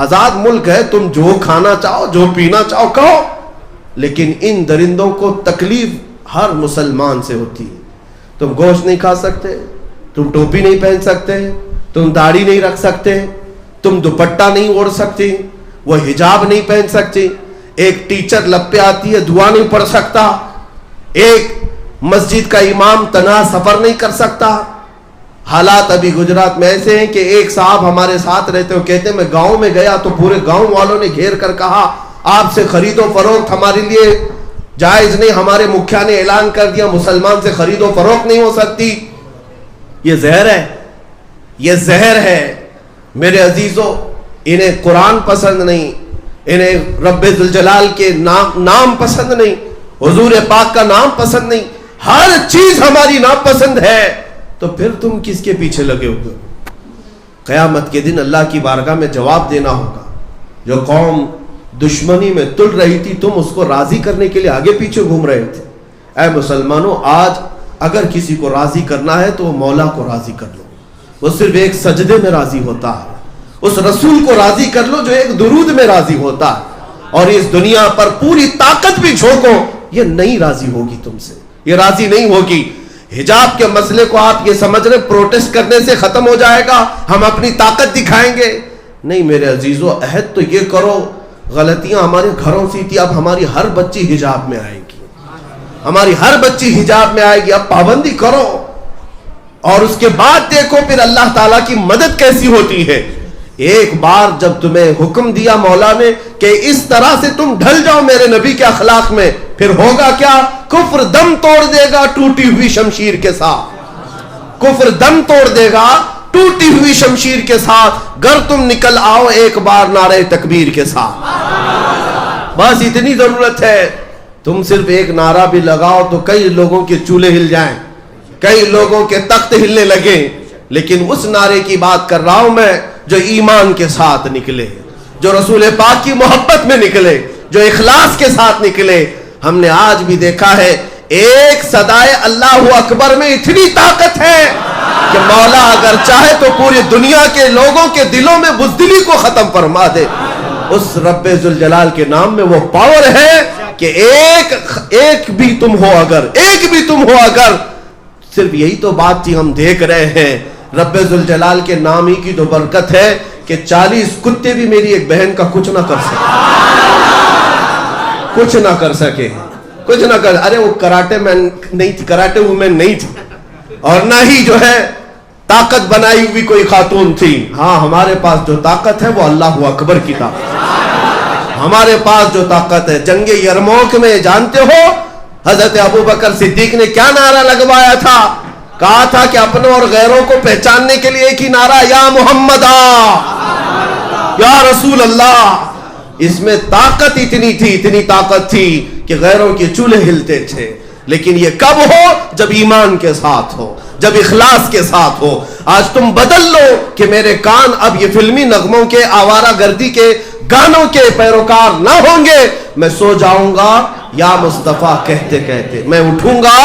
آزاد ملک ہے، تم جو کھانا چاہو، جو پینا چاہو کہو، لیکن ان درندوں کو تکلیف ہر مسلمان سے ہوتی ہے۔ تم گوشت نہیں کھا سکتے، تم ٹوپی نہیں پہن سکتے، تم داڑھی نہیں رکھ سکتے، تم دوپٹہ نہیں اوڑھ سکتی، وہ حجاب نہیں پہن سکتی، ایک ٹیچر لب پہ آتی ہے دعا نہیں پڑھ سکتا، ایک مسجد کا امام تنہا سفر نہیں کر سکتا۔ حالات ابھی گجرات میں ایسے ہیں کہ ایک صاحب ہمارے ساتھ رہتے ہو، کہتے ہیں میں گاؤں میں گیا تو پورے گاؤں والوں نے گھیر کر کہا آپ سے خرید و فروخت ہمارے لیے جائز نہیں، ہمارے مکھیا نے اعلان کر دیا مسلمان سے خرید و فروخت نہیں ہو سکتی۔ یہ زہر ہے، یہ زہر ہے۔ میرے عزیزوں، انہیں قرآن پسند نہیں، انہیں رب ذوالجلال کے نام پسند نہیں, حضور پاک کا نام پسند نہیں, ہر چیز ہماری ناپسند ہے, تو پھر تم کس کے پیچھے لگے ہوئے ہو؟ قیامت کے دن اللہ کی بارگاہ میں جواب دینا ہوگا. جو قوم دشمنی میں تل رہی تھی, تم اس کو راضی کرنے کے لیے آگے پیچھے گھوم رہے تھے. اے مسلمانوں, آج اگر کسی کو راضی کرنا ہے تو وہ مولا کو راضی کر لو, وہ صرف ایک سجدے میں راضی ہوتا ہے. اس رسول کو راضی کر لو جو ایک درود میں راضی ہوتا ہے. اور اس دنیا پر پوری طاقت بھی جھونکو, یہ نہیں راضی ہوگی تم سے, یہ راضی نہیں ہوگی. حجاب کے مسئلے کو آپ یہ سمجھ رہے پروٹیسٹ کرنے سے ختم ہو جائے گا, ہم اپنی طاقت دکھائیں گے؟ نہیں میرے عزیزو, عہد تو یہ کرو, غلطیاں ہمارے گھروں سے تھی, اب ہماری ہر بچی حجاب میں آئے گی, ہماری ہر بچی حجاب میں آئے گی. اب پابندی کرو اور اس کے بعد دیکھو پھر اللہ تعالیٰ کی مدد کیسی ہوتی ہے. ایک بار جب تمہیں حکم دیا مولا نے کہ اس طرح سے تم ڈھل جاؤ میرے نبی کے اخلاق میں, پھر ہوگا کیا؟ کفر دم توڑ دے گا ٹوٹی ہوئی شمشیر کے ساتھ, کفر دم توڑ دے گا ٹوٹی ہوئی شمشیر کے ساتھ. گر تم نکل آؤ ایک بار نعرہ تکبیر کے ساتھ, بس اتنی ضرورت ہے. تم صرف ایک نعرہ بھی لگاؤ تو کئی لوگوں کے چولہے ہل جائیں, کئی لوگوں کے تخت ہلنے لگیں. لیکن اس نعرے کی بات کر رہا ہوں میں جو ایمان کے ساتھ نکلے, جو رسول پاک کی محبت میں نکلے, جو اخلاص کے ساتھ نکلے. ہم نے آج بھی دیکھا ہے ایک صدائے اللہ اکبر میں اتنی طاقت ہے کہ مولا اگر چاہے تو پوری دنیا کے لوگوں کے دلوں میں بزدلی کو ختم فرما دے. اس رب ذوالجلال کے نام میں وہ پاور ہے کہ ایک بھی تم ہو اگر, صرف یہی تو بات تھی ہم دیکھ رہے ہیں. رب ذوالجلال کے نام ہی کی تو برکت ہے کہ 40 کتے بھی میری ایک بہن کا کچھ نہ کر سکے. ارے وہ کراٹے مین نہیں تھی, کراٹے وومن نہیں تھی, اور نہ ہی جو ہے طاقت بنائی ہوئی کوئی خاتون تھی. ہاں ہمارے پاس جو طاقت ہے وہ اللہ اکبر کی طاقت. ہمارے پاس جو طاقت ہے, جنگ یرموک میں جانتے ہو حضرت ابوبکر صدیق نے کیا نعرہ لگوایا تھا؟ کہا تھا کہ اپنوں اور غیروں کو پہچاننے کے لیے ایک ہی نعرہ, یا محمد یا رسول اللہ. اس میں طاقت اتنی طاقت تھی کہ غیروں کے چولہے ہلتے تھے. لیکن یہ کب ہو؟ جب ایمان کے ساتھ ہو, جب اخلاص کے ساتھ ہو. آج تم بدل لو کہ میرے کان اب یہ فلمی نغموں کے, آوارہ گردی کے گانوں کے پیروکار نہ ہوں گے. میں سو جاؤں گا یا مصطفیٰ کہتے کہتے, میں اٹھوں گا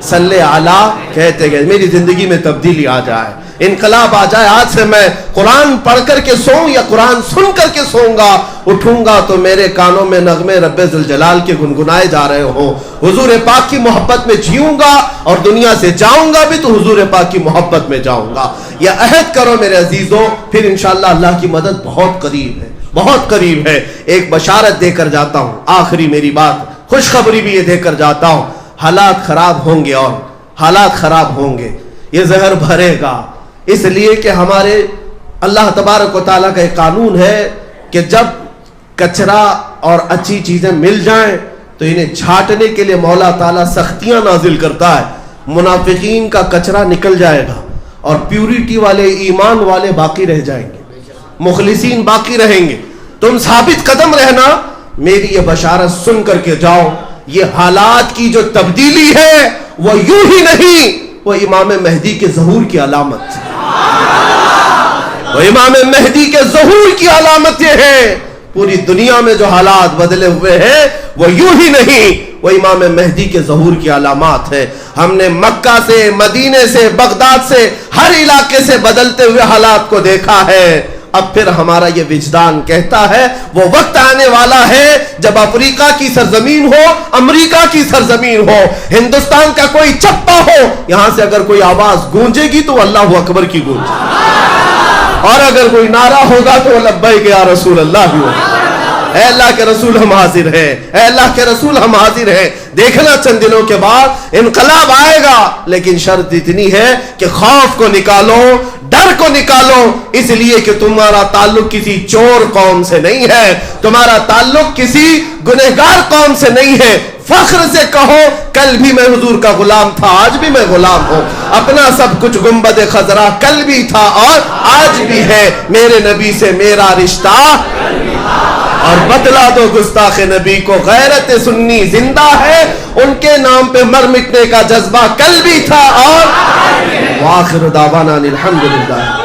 صلی علی کہتے گئے. میری زندگی میں تبدیلی آ جائے, انقلاب آ جائے. آج سے میں قرآن پڑھ کر کے سوؤں یا قرآن سن کر کے سوؤں گا, اٹھوں گا تو میرے کانوں میں نغمے رب ذوالجلال کے گنگنائے جا رہے ہوں. حضور پاک کی محبت میں جیوں گا اور دنیا سے جاؤں گا بھی تو حضور پاک کی محبت میں جاؤں گا. یہ عہد کرو میرے عزیزوں, پھر انشاءاللہ اللہ کی مدد بہت قریب ہے, بہت قریب ہے. ایک بشارت دے کر جاتا ہوں, آخری میری بات, خوشخبری بھی یہ دے کر جاتا ہوں. حالات خراب ہوں گے, اور حالات خراب ہوں گے, یہ زہر بھرے گا. اس لیے کہ ہمارے اللہ تبارک و تعالیٰ کا ایک قانون ہے کہ جب کچرا اور اچھی چیزیں مل جائیں تو انہیں چھانٹنے کے لیے مولا تعالیٰ سختیاں نازل کرتا ہے. منافقین کا کچرا نکل جائے گا اور پیوریٹی والے, ایمان والے باقی رہ جائیں گے, مخلصین باقی رہیں گے. تم ثابت قدم رہنا. میری یہ بشارت سن کر کے جاؤ. یہ حالات کی جو تبدیلی ہے وہ یوں ہی نہیں, وہ امام مہدی کے ظہور کی علامت, وہ امام مہدی کے ظہور کی علامت یہ ہے. پوری دنیا میں جو حالات بدلے ہوئے ہیں وہ یوں ہی نہیں, وہ امام مہدی کے ظہور کی علامات ہے. ہم نے مکہ سے, مدینے سے, بغداد سے, ہر علاقے سے بدلتے ہوئے حالات کو دیکھا ہے. اب پھر ہمارا یہ وجدان کہتا ہے وہ وقت آنے والا ہے جب افریقہ کی سرزمین ہو, امریکہ کی سرزمین ہو, ہندوستان کا کوئی چپا ہو, یہاں سے اگر کوئی آواز گونجے گی تو اللہ اکبر کی گونج, اور اگر کوئی نعرہ ہوگا تو لبیک یا رسول اللہ بھی ہوگا. اے اللہ کے رسول ہم حاضر ہیں, اے اللہ کے رسول ہم حاضر ہیں. دیکھنا چند دنوں کے بعد انقلاب آئے گا, لیکن شرط اتنی ہے کہ خوف کو نکالو, ڈر کو نکالو. اس لیے کہ تمہارا تعلق کسی چور قوم سے نہیں ہے, تمہارا تعلق کسی گنہگار قوم سے نہیں ہے. فخر سے کہو کل بھی میں حضور کا غلام تھا, آج بھی میں غلام ہوں. اپنا سب کچھ گنبد خضرا کل بھی تھا اور آج بھی ہے. میرے نبی سے میرا رشتہ اور بتلا دو گستاخ نبی کو غیرت سنی زندہ ہے، ان کے نام پہ مر مٹنے کا جذبہ کل بھی تھا اور وآخر دعوانا الحمدللہ.